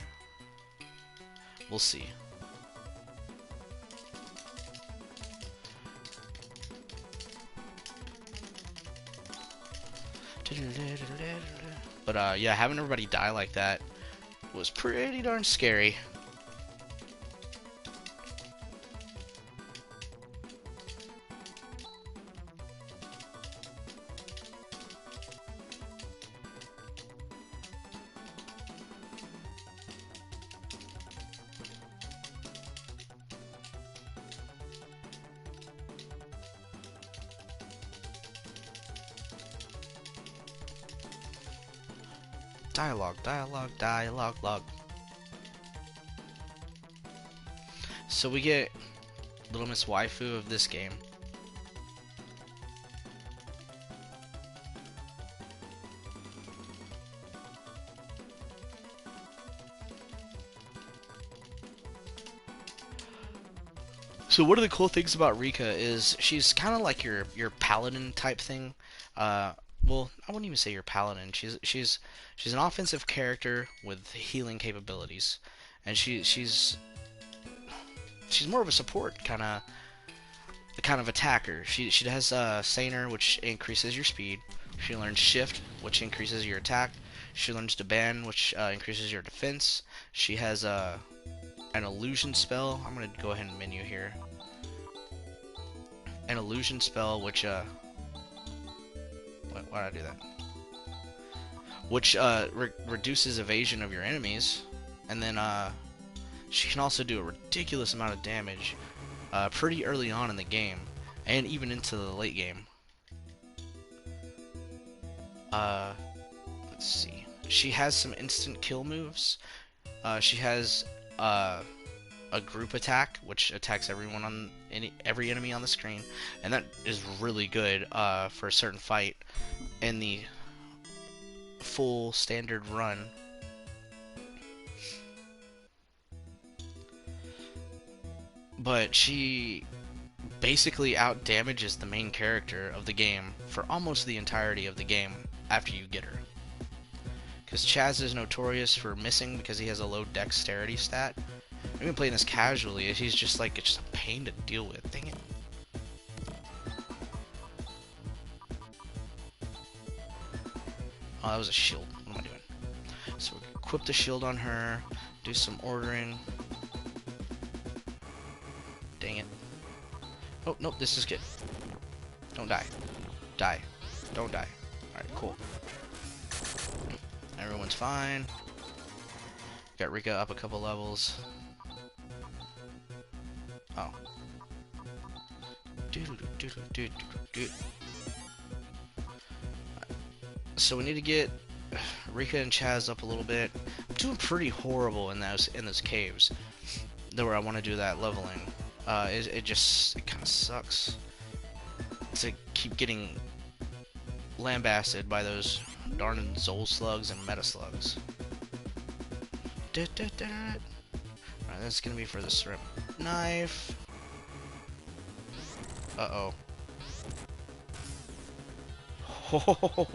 We'll see. But yeah, having everybody die like that was pretty darn scary. Dialogue, log. So we get Little Miss Waifu of this game. So one of the cool things about Rika is she's kind of like your paladin type thing. well, I wouldn't even say you're paladin. She's an offensive character with healing capabilities, and she's more of a support kind of attacker. She has Saner, which increases your speed. She learns Shift, which increases your attack. She learns Deban, which increases your defense. She has an illusion spell. I'm gonna go ahead and menu here. An illusion spell, which why did I do that? Which reduces evasion of your enemies, and then she can also do a ridiculous amount of damage pretty early on in the game, and even into the late game. Uh, let's see. She has some instant kill moves. She has a group attack, which attacks every enemy on the screen, and that is really good for a certain fight. In the full standard run, but she basically out damages the main character of the game for almost the entirety of the game after you get her. Because Chaz is notorious for missing because he has a low dexterity stat. I've been playing this casually, he's just like, it's just a pain to deal with. Dang it. Oh, that was a shield. What am I doing? So we equip the shield on her, do some ordering. Dang it. Oh, nope, this is good. Don't die. Die. Don't die. Alright, cool. Everyone's fine. Got Rika up a couple levels. Oh. So we need to get Rika and Chaz up a little bit. I'm doing pretty horrible in those caves. Though where I want to do that leveling. It kind of sucks to keep getting lambasted by those darn Zol slugs and meta slugs. Alright, that's gonna be for the shrimp knife. Uh-oh. Oh,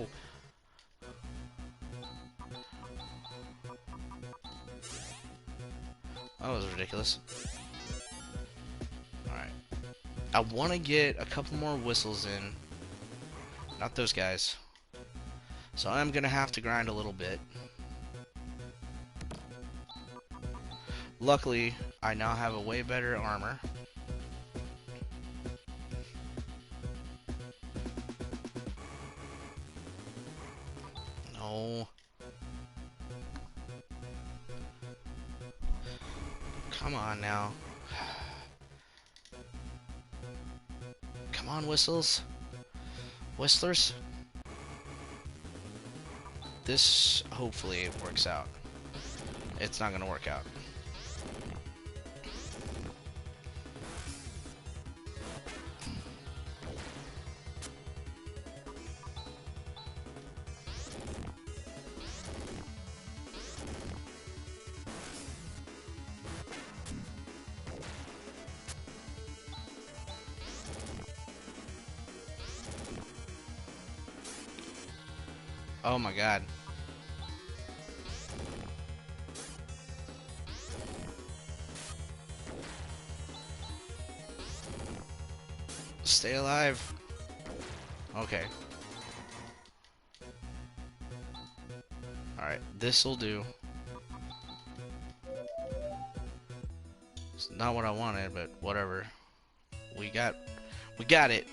that was ridiculous. Alright. I want to get a couple more whistles in. Not those guys. So I'm gonna have to grind a little bit. Luckily, I now have a way better armor. No. Come on now. Come on, whistles. Whistlers. This hopefully works out. It's not gonna work out. Oh my god. Stay alive. Okay. Alright, this'll do. It's not what I wanted, but whatever. We got it.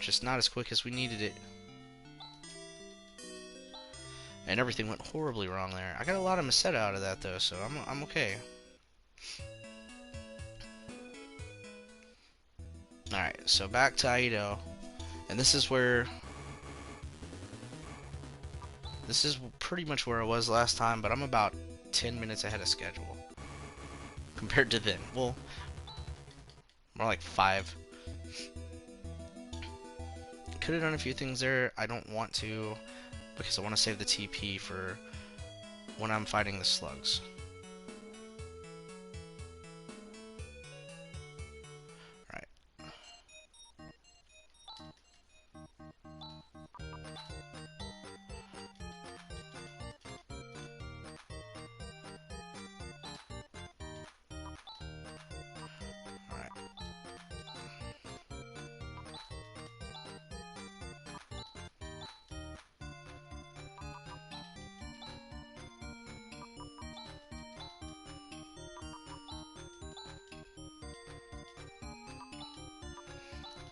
Just not as quick as we needed it. And everything went horribly wrong there. I got a lot of Meseta out of that though, so I'm okay. Alright, so back to Aido. And this is pretty much where I was last time, but I'm about 10 minutes ahead of schedule. Compared to then. Well, more like 5. Could have done a few things there. I don't want to, because I want to save the TP for when I'm fighting the slugs. Right.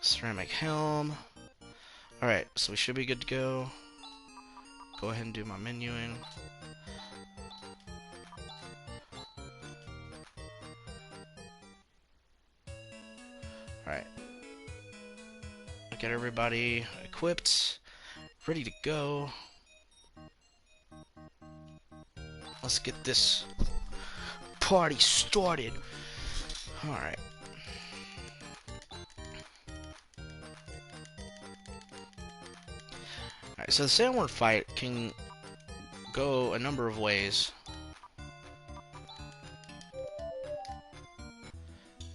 Ceramic helm. Alright, so we should be good to go. Go ahead and do my menuing. Alright. Get everybody equipped. Ready to go. Let's get this party started. Alright. Alright, so the sandworm fight can go a number of ways.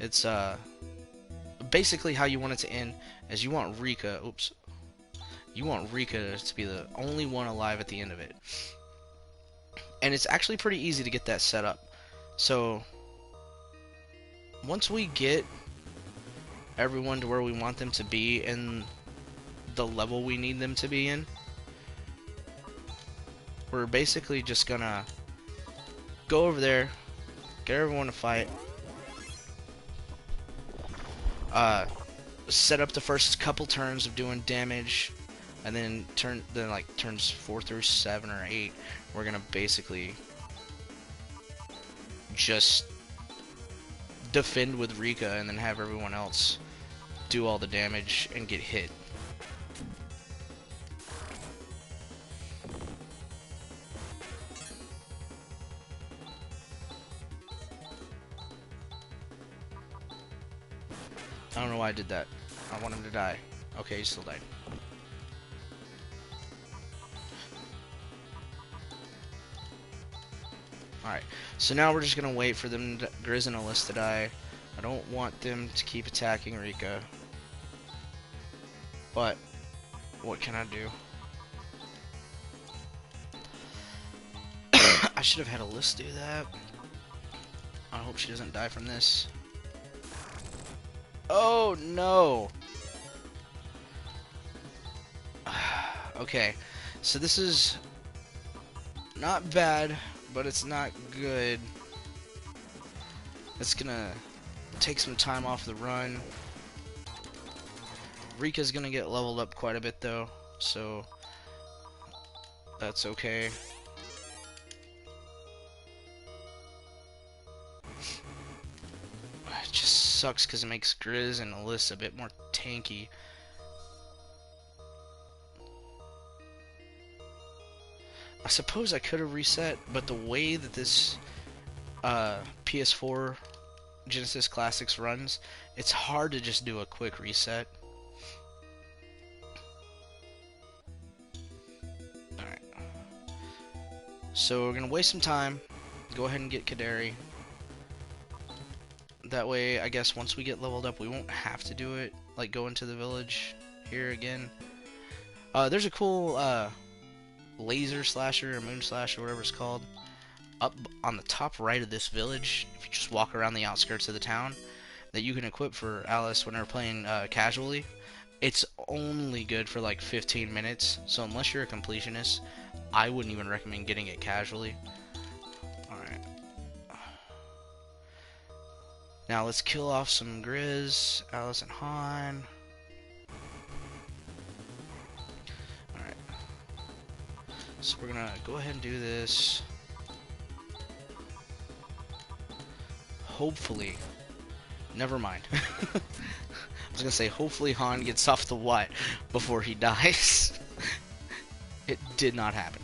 It's basically how you want it to end is you want Rika, you want Rika to be the only one alive at the end of it. And it's actually pretty easy to get that set up. So once we get everyone to where we want them to be in the level we need them to be in, we're basically just gonna go over there, get everyone to fight, set up the first couple turns of doing damage, and then like turns 4 through 7 or 8, we're gonna basically just defend with Rika and then have everyone else do all the damage and get hit. I don't know why I did that. I want him to die. Okay, he still died. Alright, so now we're just gonna wait for them, Grizz and Alyssa to die. I don't want them to keep attacking Rika. But, what can I do? I should have had Alyssa do that. I hope she doesn't die from this. Oh no! Okay, so this is not bad, but it's not good. It's gonna take some time off the run. Rika's gonna get leveled up quite a bit though, so that's okay. It just sucks because it makes Grizz and Alyssa a bit more tanky. I suppose I could have reset, but the way that this PS4 Genesis Classics runs, it's hard to just do a quick reset. Alright. So we're going to waste some time. Go ahead and get Kaderi. That way, I guess once we get leveled up, we won't have to do it. Like, go into the village here again. There's a cool laser slasher or moon slasher, whatever it's called, up on the top right of this village, if you just walk around the outskirts of the town, that you can equip for Alice when they're playing casually. It's only good for like 15 minutes, so unless you're a completionist, I wouldn't even recommend getting it casually. Alright. Now let's kill off some Grizz, Alice and Han. So we're gonna go ahead and do this. Hopefully, never mind. I was gonna say hopefully Han gets off the what before he dies. It did not happen.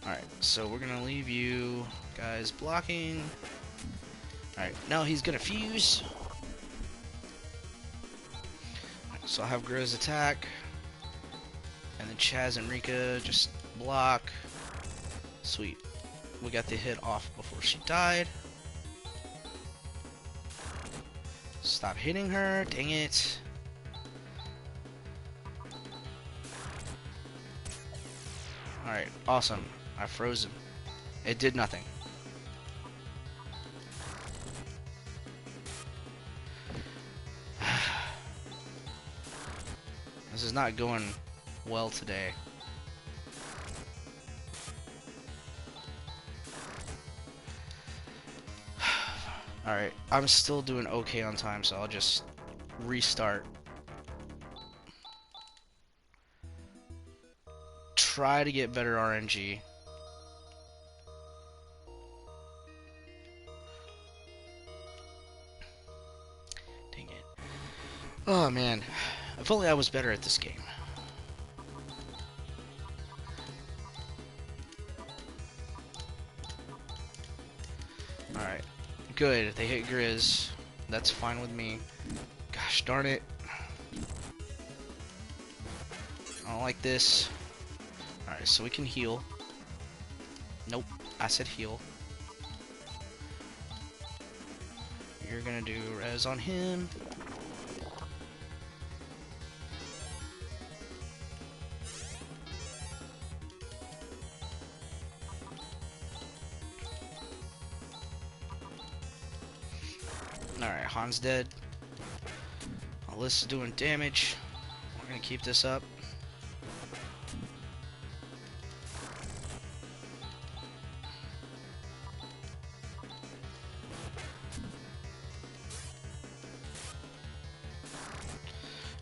Alright, so we're gonna leave you guys blocking. Alright, now he's gonna fuse. Right, so I'll have Grizz attack. And then Chaz and Rika just block. Sweet. We got the hit off before she died. Stop hitting her. Dang it. Alright, awesome. I froze him. It did nothing. This is not going well today. Alright, I'm still doing okay on time, so I'll just restart try to get better RNG. Dang it. Oh man, if only I was better at this game. Alright, good. They hit Grizz. That's fine with me. Gosh darn it. I don't like this. Alright, so we can heal. Nope, I said heal. You're gonna do res on him. Alright, Han's dead. Alyssa's doing damage. We're gonna keep this up.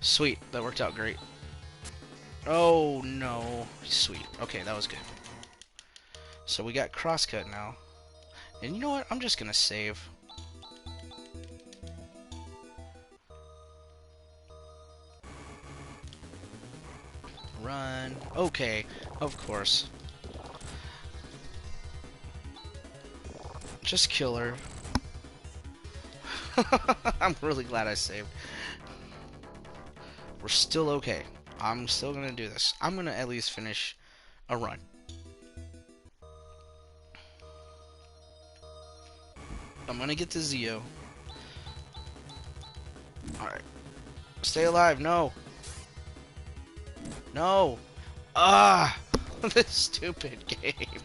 Sweet, that worked out great. Oh no, sweet. Okay, that was good. So we got crosscut now. And you know what? I'm just gonna save. Run. Okay, of course. Just kill her. I'm really glad I saved. We're still okay. I'm still gonna do this. I'm gonna at least finish a run. I'm gonna get to Zio. Alright. Stay alive. No. No. Ah! This stupid game.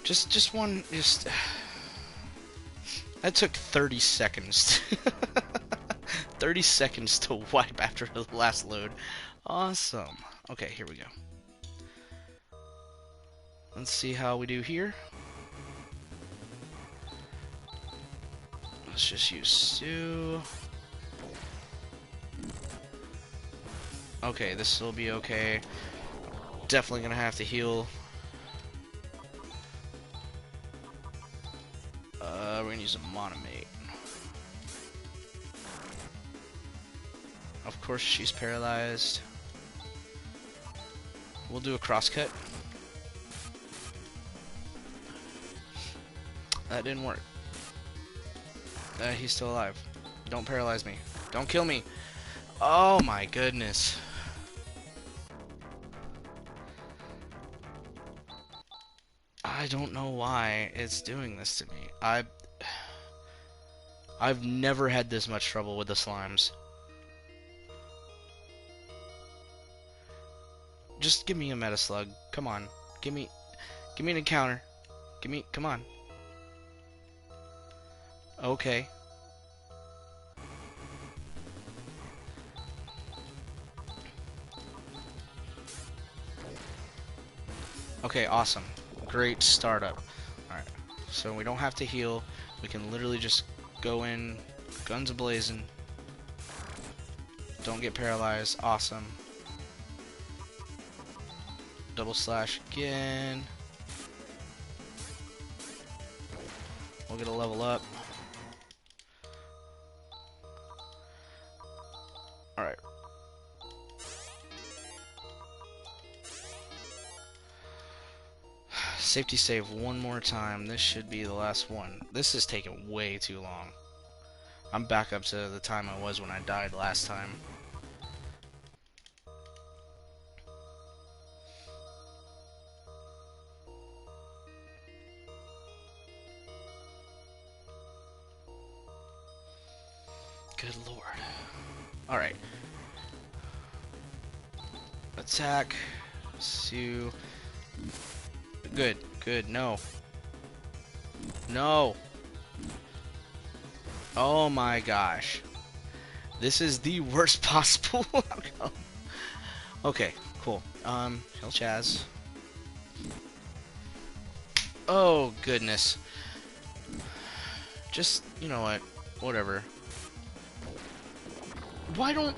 Just that took 30 seconds. 30 seconds to wipe after the last load. Awesome. Okay, here we go. Let's see how we do here. Let's just use Sue. Okay, this will be okay. Definitely gonna have to heal. We're gonna use a Monomate. Of course, she's paralyzed. We'll do a crosscut. That didn't work. He's still alive. Don't paralyze me. Don't kill me. Oh my goodness. I don't know why it's doing this to me. I've never had this much trouble with the slimes. Just give me a meta slug. Come on. Give me an encounter. Come on. Okay. Okay, awesome. Great startup. Alright, so we don't have to heal. We can literally just go in, guns a-blazing. Don't get paralyzed. Awesome. Double slash again. We'll get a level up. Alright. Safety save one more time. This should be the last one. This is taking way too long. I'm back up to the time I was when I died last time. Good lord. Alright. Attack. Sue. Good, good, no. No. Oh my gosh. This is the worst possible outcome. Okay, cool. Kill Chaz. Oh goodness. Just, you know what? Whatever. Why don't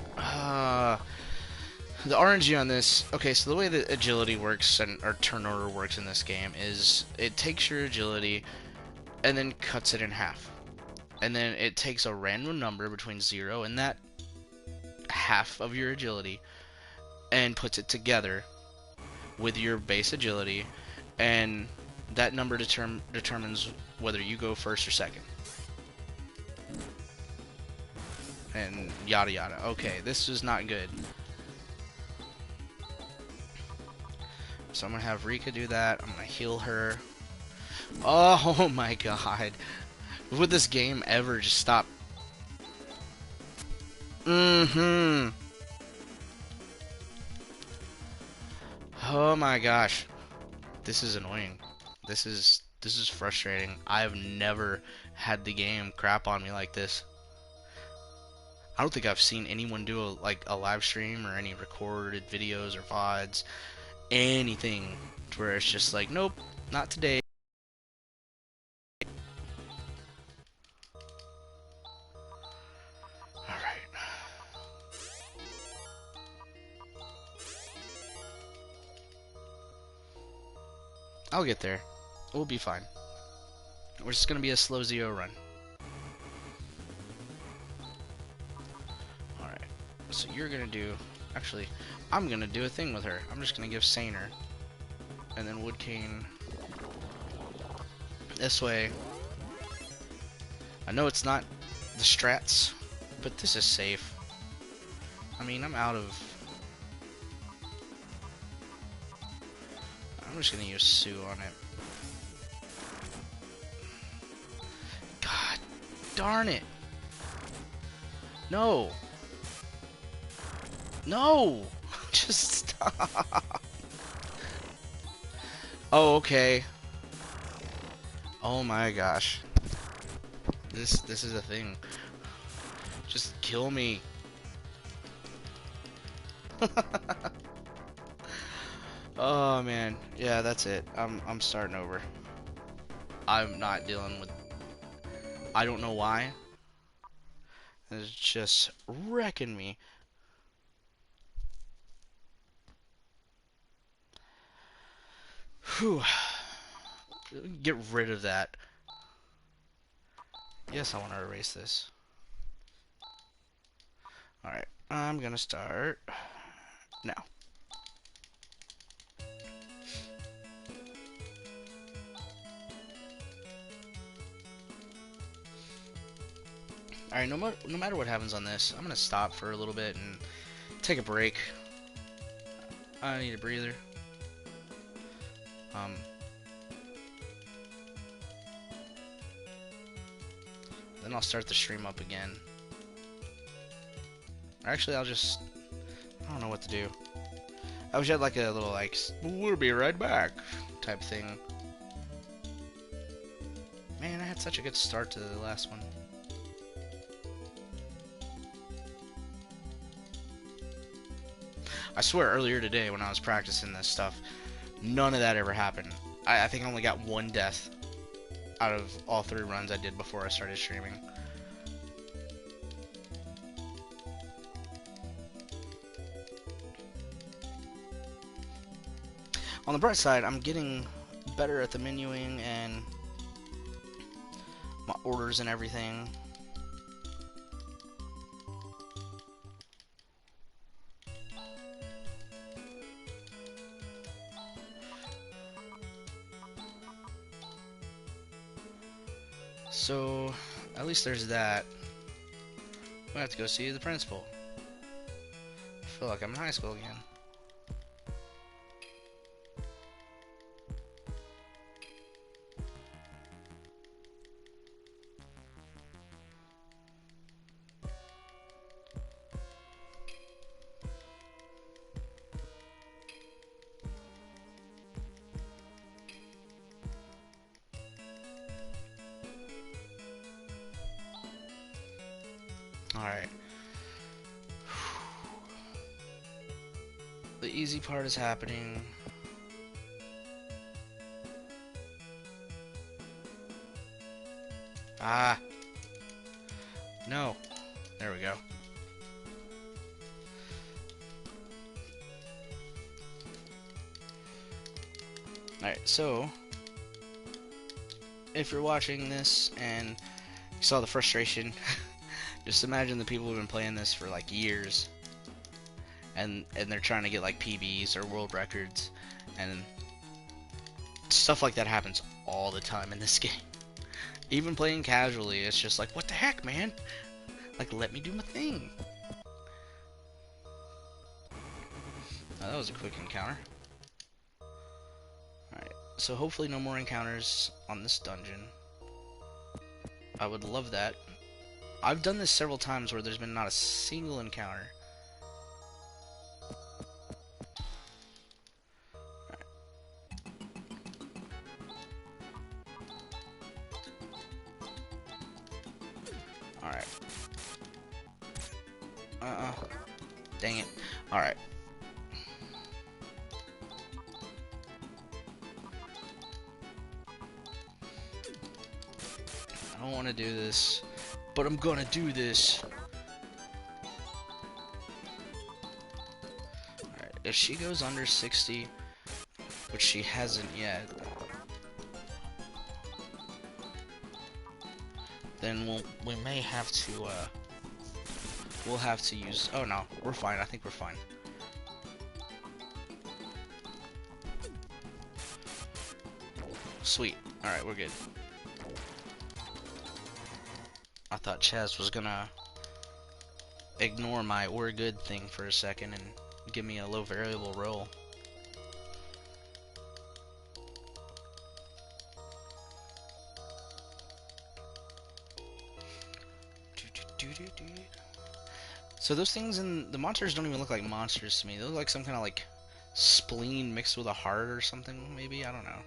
the RNG on this? Okay, so the way that agility works and or turn order works in this game is it takes your agility and then cuts it in half, and then it takes a random number between 0 and that half of your agility and puts it together with your base agility, and that number determines whether you go first or second. And yada yada. Okay, this is not good. So I'm gonna have Rika do that. I'm gonna heal her. Oh my god. Would this game ever just stop? Mm-hmm. Oh my gosh. This is annoying. This is frustrating. I've never had the game crap on me like this. I don't think I've seen anyone do a live stream or any recorded videos or VODs, anything to where it's just like, nope, not today. Alright. I'll get there. We'll be fine. We're just gonna be a slow Zio run. Alright. So you're gonna do... Actually, I'm gonna do a thing with her. I'm just gonna give Saner. And then Woodcane. This way. I know it's not the strats, but this is safe. I mean, I'm just gonna use Sue on it. God darn it! No! No! Just stop! Oh, okay. Oh my gosh. This is a thing. Just kill me. Oh man. Yeah, that's it. I'm starting over. I'm not dealing with... I don't know why. It's just wrecking me. Whew. Get rid of that. Yes, I want to erase this. Alright, I'm gonna start now. Alright, no matter what happens on this, I'm gonna stop for a little bit and take a break. I need a breather. Then I'll start the stream up again. Or actually, I don't know what to do. I wish I had like a little we'll be right back type thing. Man, I had such a good start to the last one. I swear earlier today when I was practicing this stuff, none of that ever happened. I think I only got one death out of all 3 runs I did before I started streaming. On the bright side, I'm getting better at the menuing and my orders and everything. So, at least there's that. I have to go see the principal. I feel like I'm in high school again. Alright. The easy part is happening. Ah. No. There we go. Alright, so if you're watching this and you saw the frustration, just imagine the people who've been playing this for like years, and they're trying to get like PBs or world records, and stuff like that happens all the time in this game. Even playing casually, it's just like, what the heck, man? Like, let me do my thing. Oh, that was a quick encounter. Alright, so hopefully no more encounters on this dungeon. I would love that. I've done this several times where there's been not a single encounter. Alright. Dang it. Alright. I don't want to do this, but I'm gonna do this. Alright, if she goes under 60, which she hasn't yet, then we may have to, we'll have to use, oh no, we're fine, I think we're fine. Sweet, alright, we're good. I thought Chaz was gonna ignore my "we're good" thing for a second and give me a low variable roll. So those things in the monsters don't even look like monsters to me. They look like some kind of like spleen mixed with a heart or something, maybe, I don't know.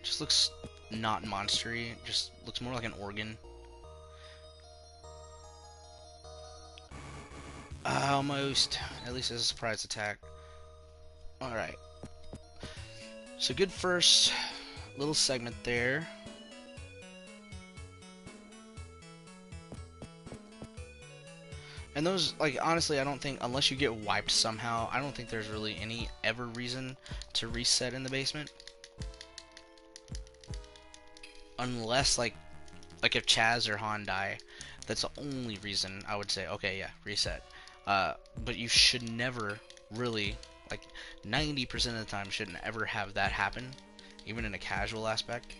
It just looks not monstery, it just looks more like an organ. Almost. At least as a surprise attack. Alright. So good first little segment there. And those, like, honestly, I don't think, unless you get wiped somehow, I don't think there's really any ever reason to reset in the basement. Unless, like if Chaz or Han die, that's the only reason I would say, okay, yeah, reset. But you should never really, like, 90% of the time, shouldn't ever have that happen, even in a casual aspect.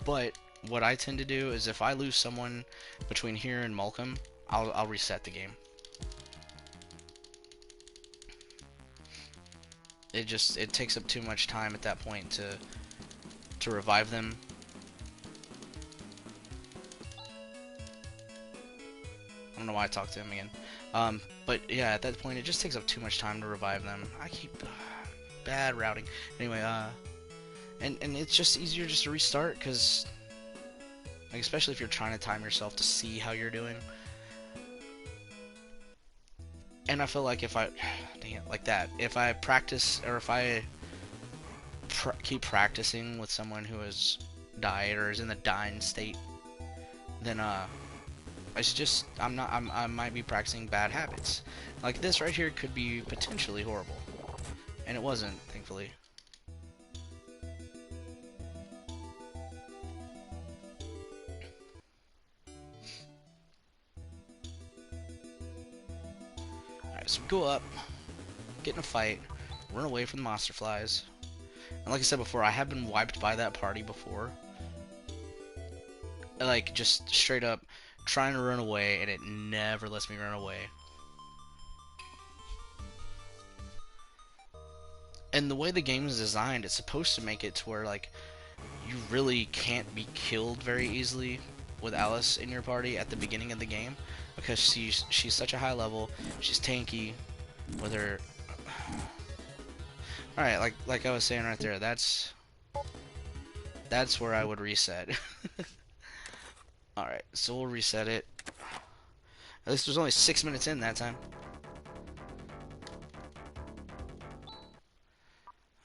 But what I tend to do is if I lose someone between here and Malcolm, I'll reset the game. It takes up too much time at that point to revive them. I don't know why I talked to him again. But yeah, at that point it just takes up too much time to revive them. I keep bad routing. Anyway, and it's just easier just to restart, because like, especially if you're trying to time yourself to see how you're doing. And I feel like if I, dang it, like that, if I practice, or if I keep practicing with someone who has died or is in the dying state, then it's just, I might be practicing bad habits. Like this right here could be potentially horrible, and it wasn't, thankfully. Alright, so we go up, get in a fight, run away from the monster flies. And like I said before, I have been wiped by that party before. Like, just straight up trying to run away, and it never lets me run away. And the way the game is designed, it's supposed to make it to where, like, you really can't be killed very easily with Alice in your party at the beginning of the game, because she's such a high level, she's tanky with her. Alright, like I was saying right there, that's where I would reset. Alright, so we'll reset it. At least there's only 6 minutes in that time.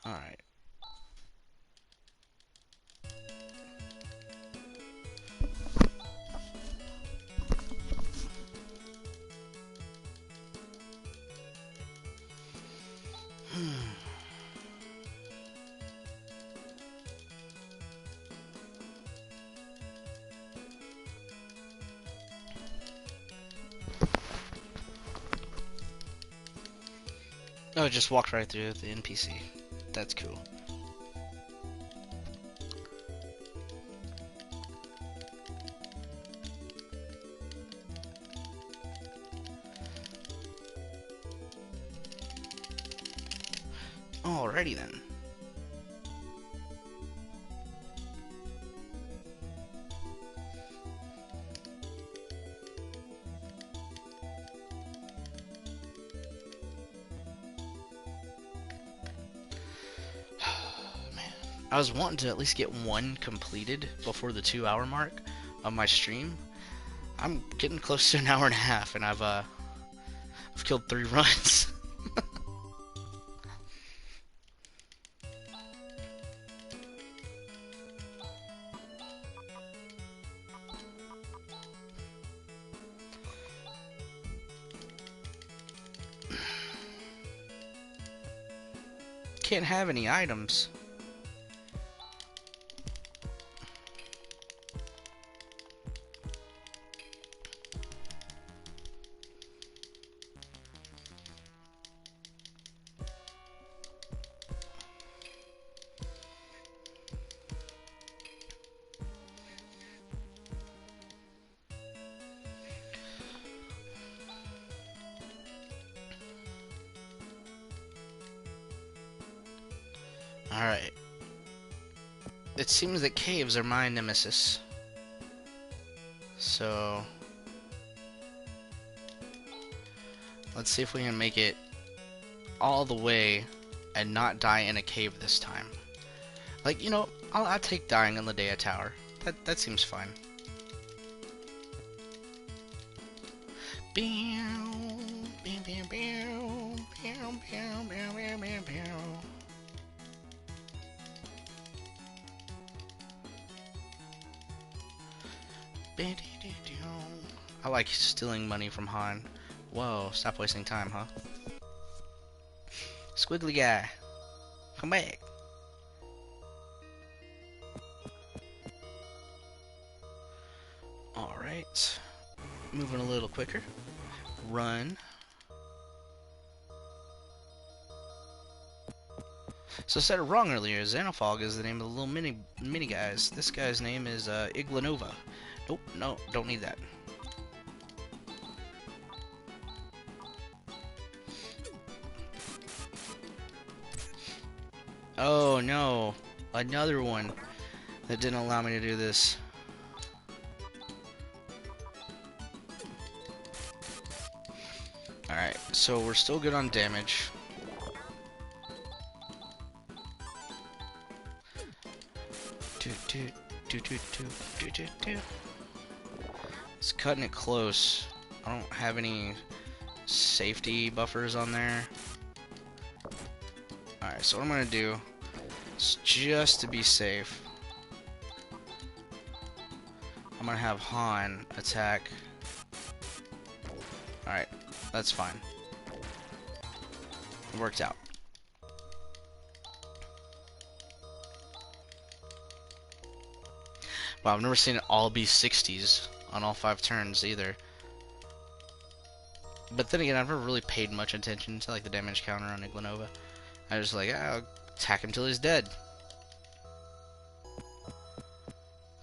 Alright. Oh, it just walked right through the NPC. That's cool. Alrighty then. I was wanting to at least get one completed before the 2 hour mark of my stream. I'm getting close to an hour and a half, and I've killed 3 runs. Can't have any items. Alright. It seems that caves are my nemesis. So let's see if we can make it all the way and not die in a cave this time. Like, you know, I'll take dying in the Dea Tower. That seems fine. I like stealing money from Han. Whoa, stop wasting time, huh? Squiggly guy, come back. Alright. Moving a little quicker. Run. So I said it wrong earlier. Xenofog is the name of the little mini guys. This guy's name is Iglanova. Nope, no, don't need that. Oh no, another one that didn't allow me to do this. Alright, so we're still good on damage. It's cutting it close. I don't have any safety buffers on there. Alright, so what I'm gonna do is, just to be safe, I'm gonna have Han attack. Alright, that's fine. It worked out. Wow, I've never seen it all be 60s on all 5 turns either. But then again, I've never really paid much attention to like the damage counter on Iglanova. I was like, I'll attack him till he's dead.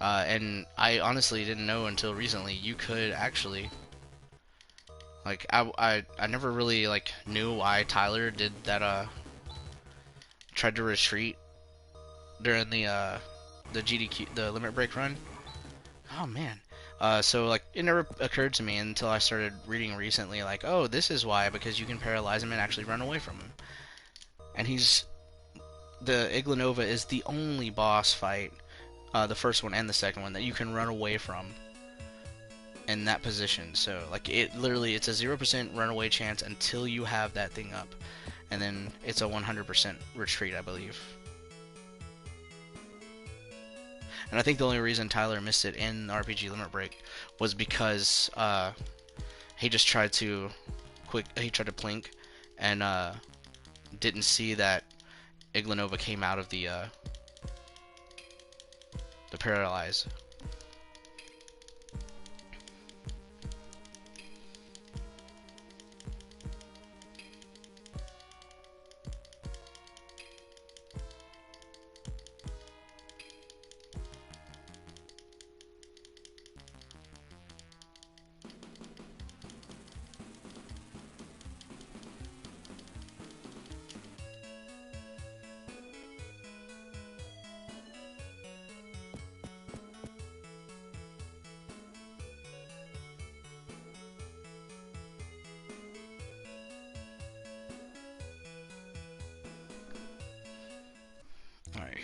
And I honestly didn't know until recently you could actually, like, I never really like knew why Tyler did that. Tried to retreat during the GDQ, the limit break run. Oh man. So like it never occurred to me until I started reading recently, like, oh, this is why, because you can paralyze him and actually run away from him. And the Iglanova is the only boss fight, the first one and the second one, that you can run away from in that position. So like it's a 0% runaway chance until you have that thing up, and then it's a 100% retreat, I believe. And I think the only reason Tyler missed it in RPG Limit Break was because he just tried to plink and didn't see that Iglanova came out of the paralyze.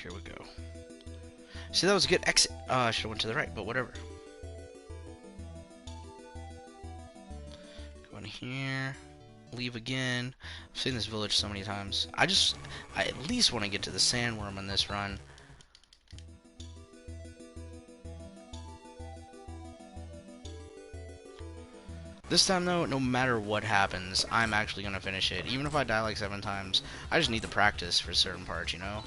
here we go. See, that was a good exit. I should have went to the right, but whatever. Go in here. Leave again. I've seen this village so many times. I at least want to get to the sandworm on this run. This time though, no matter what happens, I'm actually gonna finish it. Even if I die like 7 times, I just need the practice for certain parts, you know?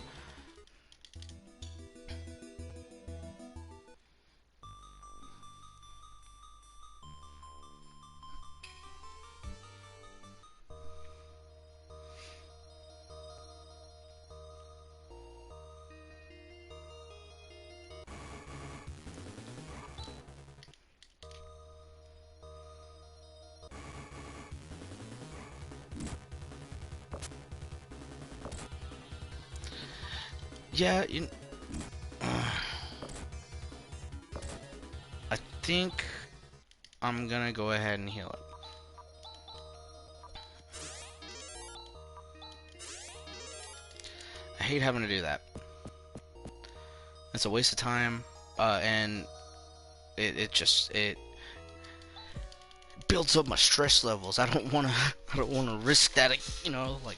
Yeah, I think I'm gonna go ahead and heal it. I hate having to do that. It's a waste of time, and it builds up my stress levels. I don't wanna risk that, you know, like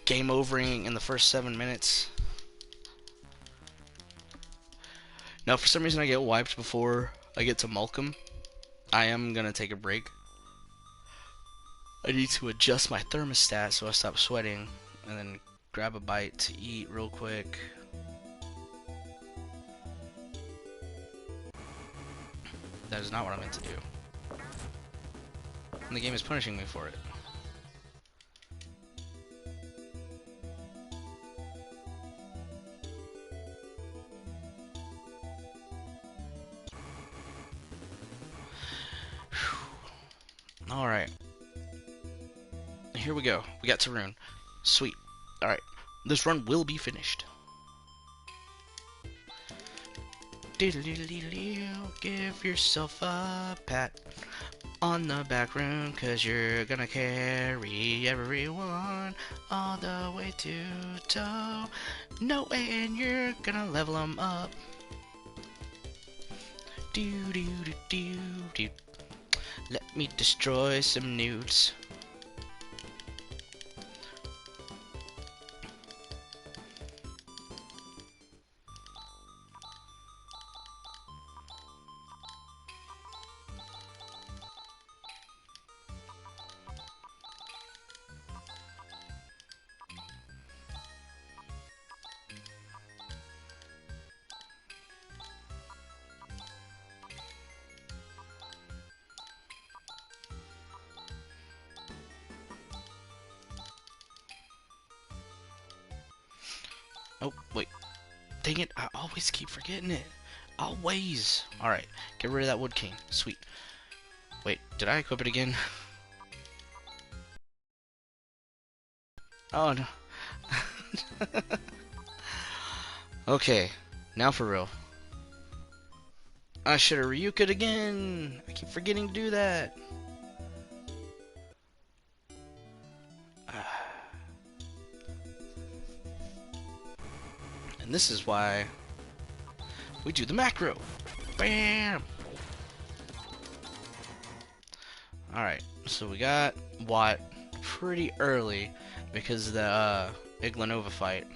game overing in the first 7 minutes. Now, for some reason, I get wiped before I get to Malcolm. I am gonna take a break. I need to adjust my thermostat so I stop sweating, and then grab a bite to eat real quick. That is not what I meant to do. And the game is punishing me for it. Alright. Here we go. We got Tarun. Sweet. Alright. This run will be finished. Give yourself a pat on the back room, 'cause you're gonna carry everyone all the way to toe. No way, and you're gonna level them up. Do do do do do. Let me destroy some nudes. Oh, wait. Dang it, I always keep forgetting it. Always. Alright, get rid of that Wood King. Sweet. Wait, did I equip it again? Oh, no. Okay, now for real. I should have Ryuka'd again. I keep forgetting to do that. And this is why we do the macro. Bam! Alright, so we got Watt pretty early because of the Iglanova fight.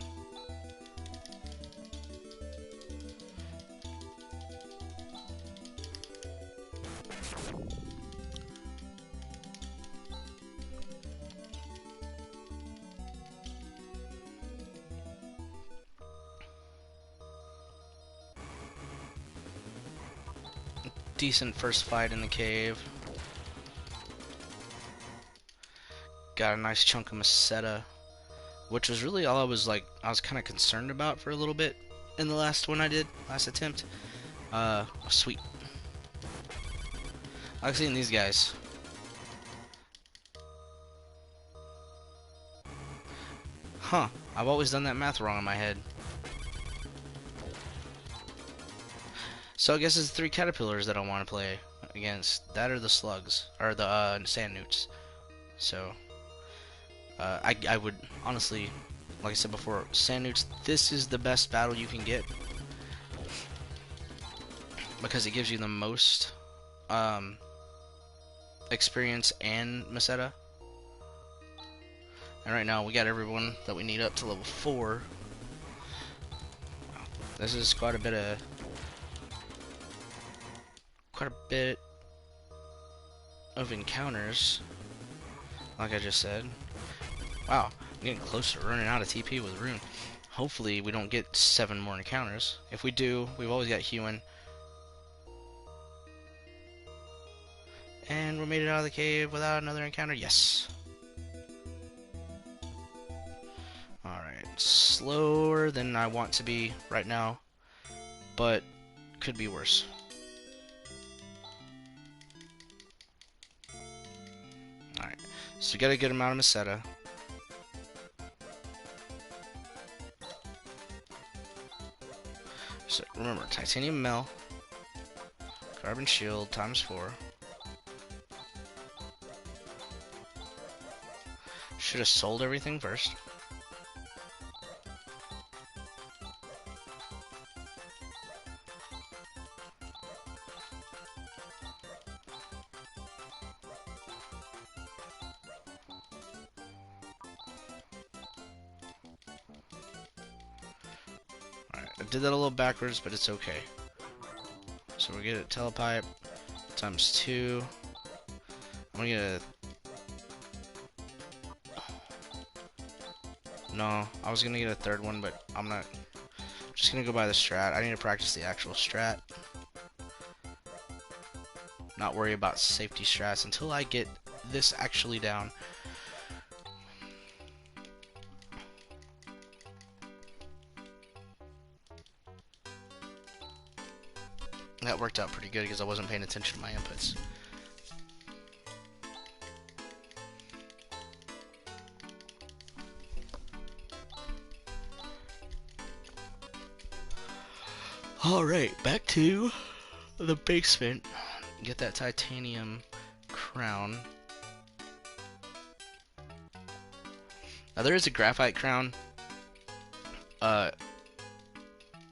Decent first fight in the cave. Got a nice chunk of Meseta, which was really all I was kind of concerned about for a little bit in the last one I did, last attempt. Sweet. I like seeing these guys. Huh, I've always done that math wrong in my head. So I guess it's 3 caterpillars that I want to play against. That or the slugs, or the sand newts. So I would honestly like I said before, Sand Newts, this is the best battle you can get because it gives you the most experience and Meseta. And right now we got everyone that we need up to level 4. This is quite a bit of encounters, like I just said. Wow, I'm getting close to running out of TP with Rune. Hopefully we don't get 7 more encounters. If we do, we've always got Human. And we made it out of the cave without another encounter. Yes. Alright, slower than I want to be right now, but could be worse. Alright, so we got a good amount of Meseta. So remember, Titanium Mel, Carbon Shield times 4. Should have sold everything first. Alright, I did that a little backwards, but it's okay. So we're gonna get a Telepipe times 2. I'm gonna get a... No, I was gonna get a third one, but I'm not. I'm just gonna go by the strat. I need to practice the actual strat. Not worry about safety strats until I get this actually down. That worked out pretty good because I wasn't paying attention to my inputs. Alright, back to the basement. Get that titanium crown. Now there is a graphite crown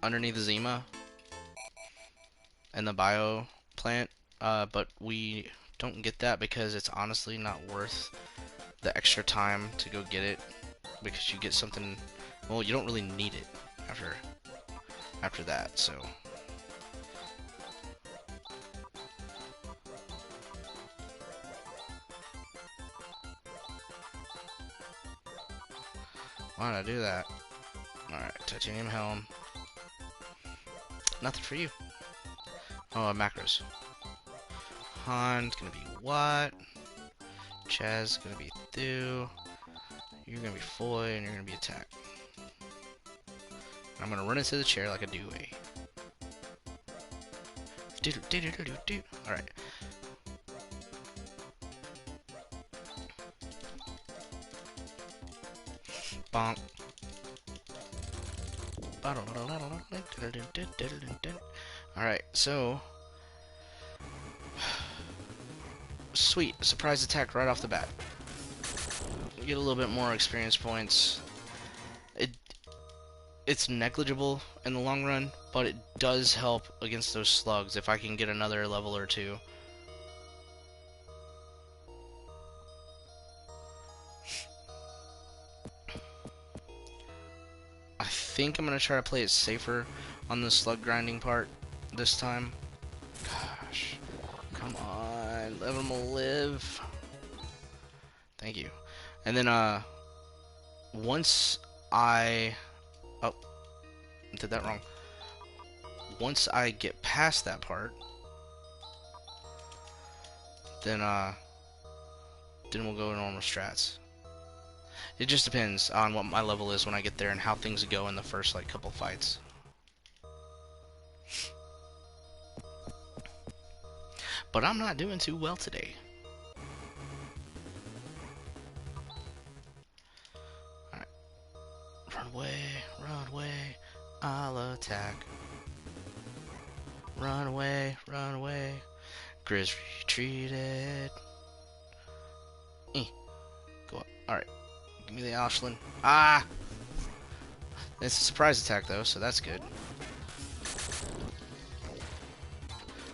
underneath the Zima and the bio plant, but we don't get that because it's honestly not worth the extra time to go get it, because you get something, well, you don't really need it after that, so why did I do that? Alright, titanium helm. Nothing for you. Oh, macros. Han's gonna be what? Chaz gonna be Thu. You're gonna be Foy, and you're gonna be attack. I'm gonna run into the chair like a Dewey. Alright. Bonk. Alright, so sweet, surprise attack right off the bat. We get a little bit more experience points. It's negligible in the long run, but it does help against those slugs if I can get another level or 2. I think I'm gonna try to play it safer on the slug grinding part this time. Gosh, come on, let him live. Thank you. And then once I did that wrong. Once I get past that part, then we'll go to normal strats. It just depends on what my level is when I get there and how things go in the first like couple fights. But I'm not doing too well today. Alright. Run away, I'll attack. Run away, Grizz retreated. Go up. Alright. Give me the Ashland. Ah! It's a surprise attack though, so that's good.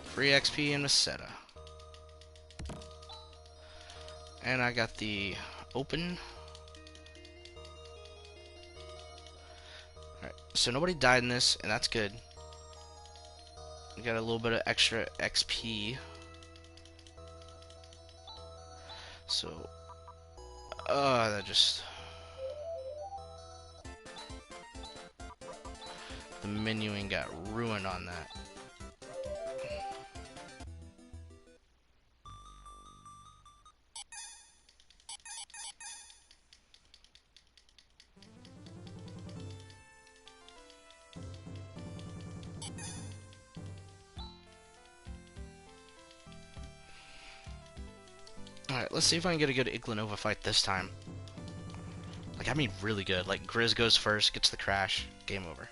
Free XP and Meseta. And I got the open. Alright, so nobody died in this, and that's good. We got a little bit of extra XP. So, that just... The menuing got ruined on that. Alright, let's see if I can get a good Iglanova fight this time. Like, I mean really good. Like, Grizz goes first, gets the crash, game over.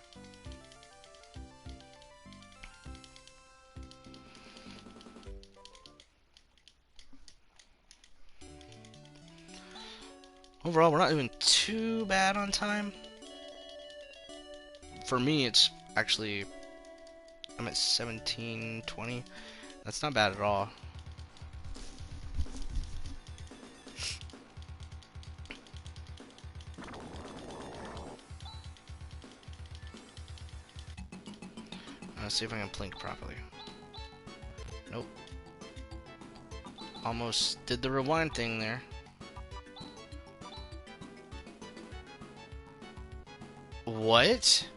Overall, we're not doing too bad on time. For me, it's actually... I'm at 17:20. That's not bad at all. Let's see if I can blink properly. Nope. Almost did the rewind thing there. What?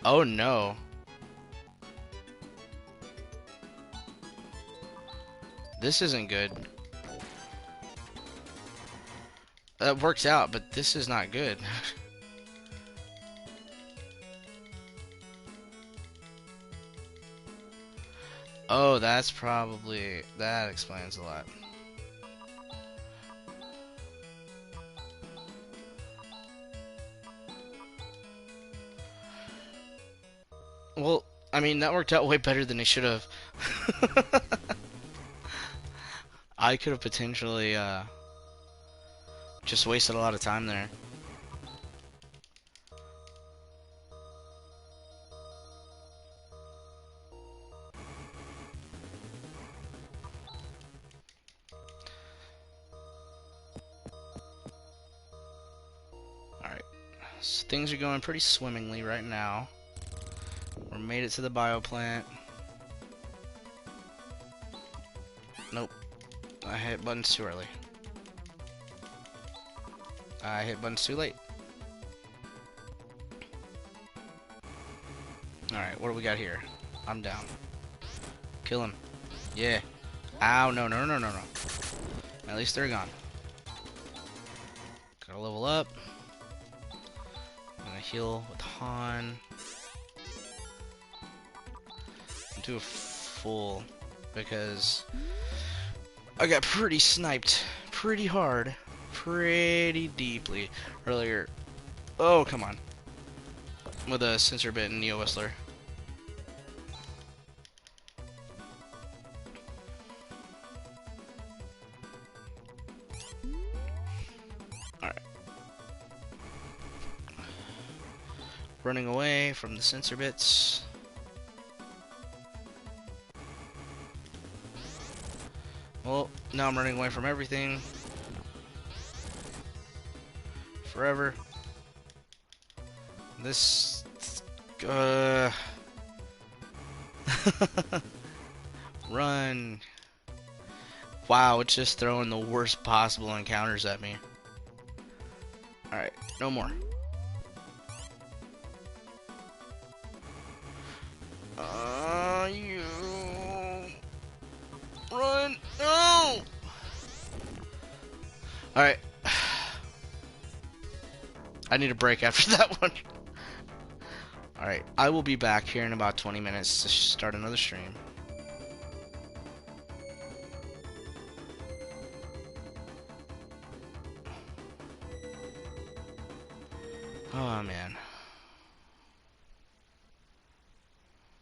Oh no. This isn't good. That works out, but this is not good. Oh, that's probably... That explains a lot. Well, I mean, that worked out way better than it should have. I could have potentially, just wasted a lot of time there. Alright, so things are going pretty swimmingly right now. We made it to the bioplant. Nope. I hit buttons too early. I hit buttons too late. Alright, what do we got here? I'm down. Kill him. Yeah. Ow, no, no, no, no, no. At least they're gone. Gotta level up. I'm gonna heal with Han. Do a full because I got pretty sniped pretty hard, pretty deeply earlier. Oh, come on. With a sensor bit and Neo Whistler. Alright. Running away from the sensor bits. Well, now I'm running away from everything. Forever. This... Run. Wow, it's just throwing the worst possible encounters at me. Alright, no more. You... Run! No! Alright. I need a break after that one. Alright, I will be back here in about 20 minutes to start another stream. Oh man.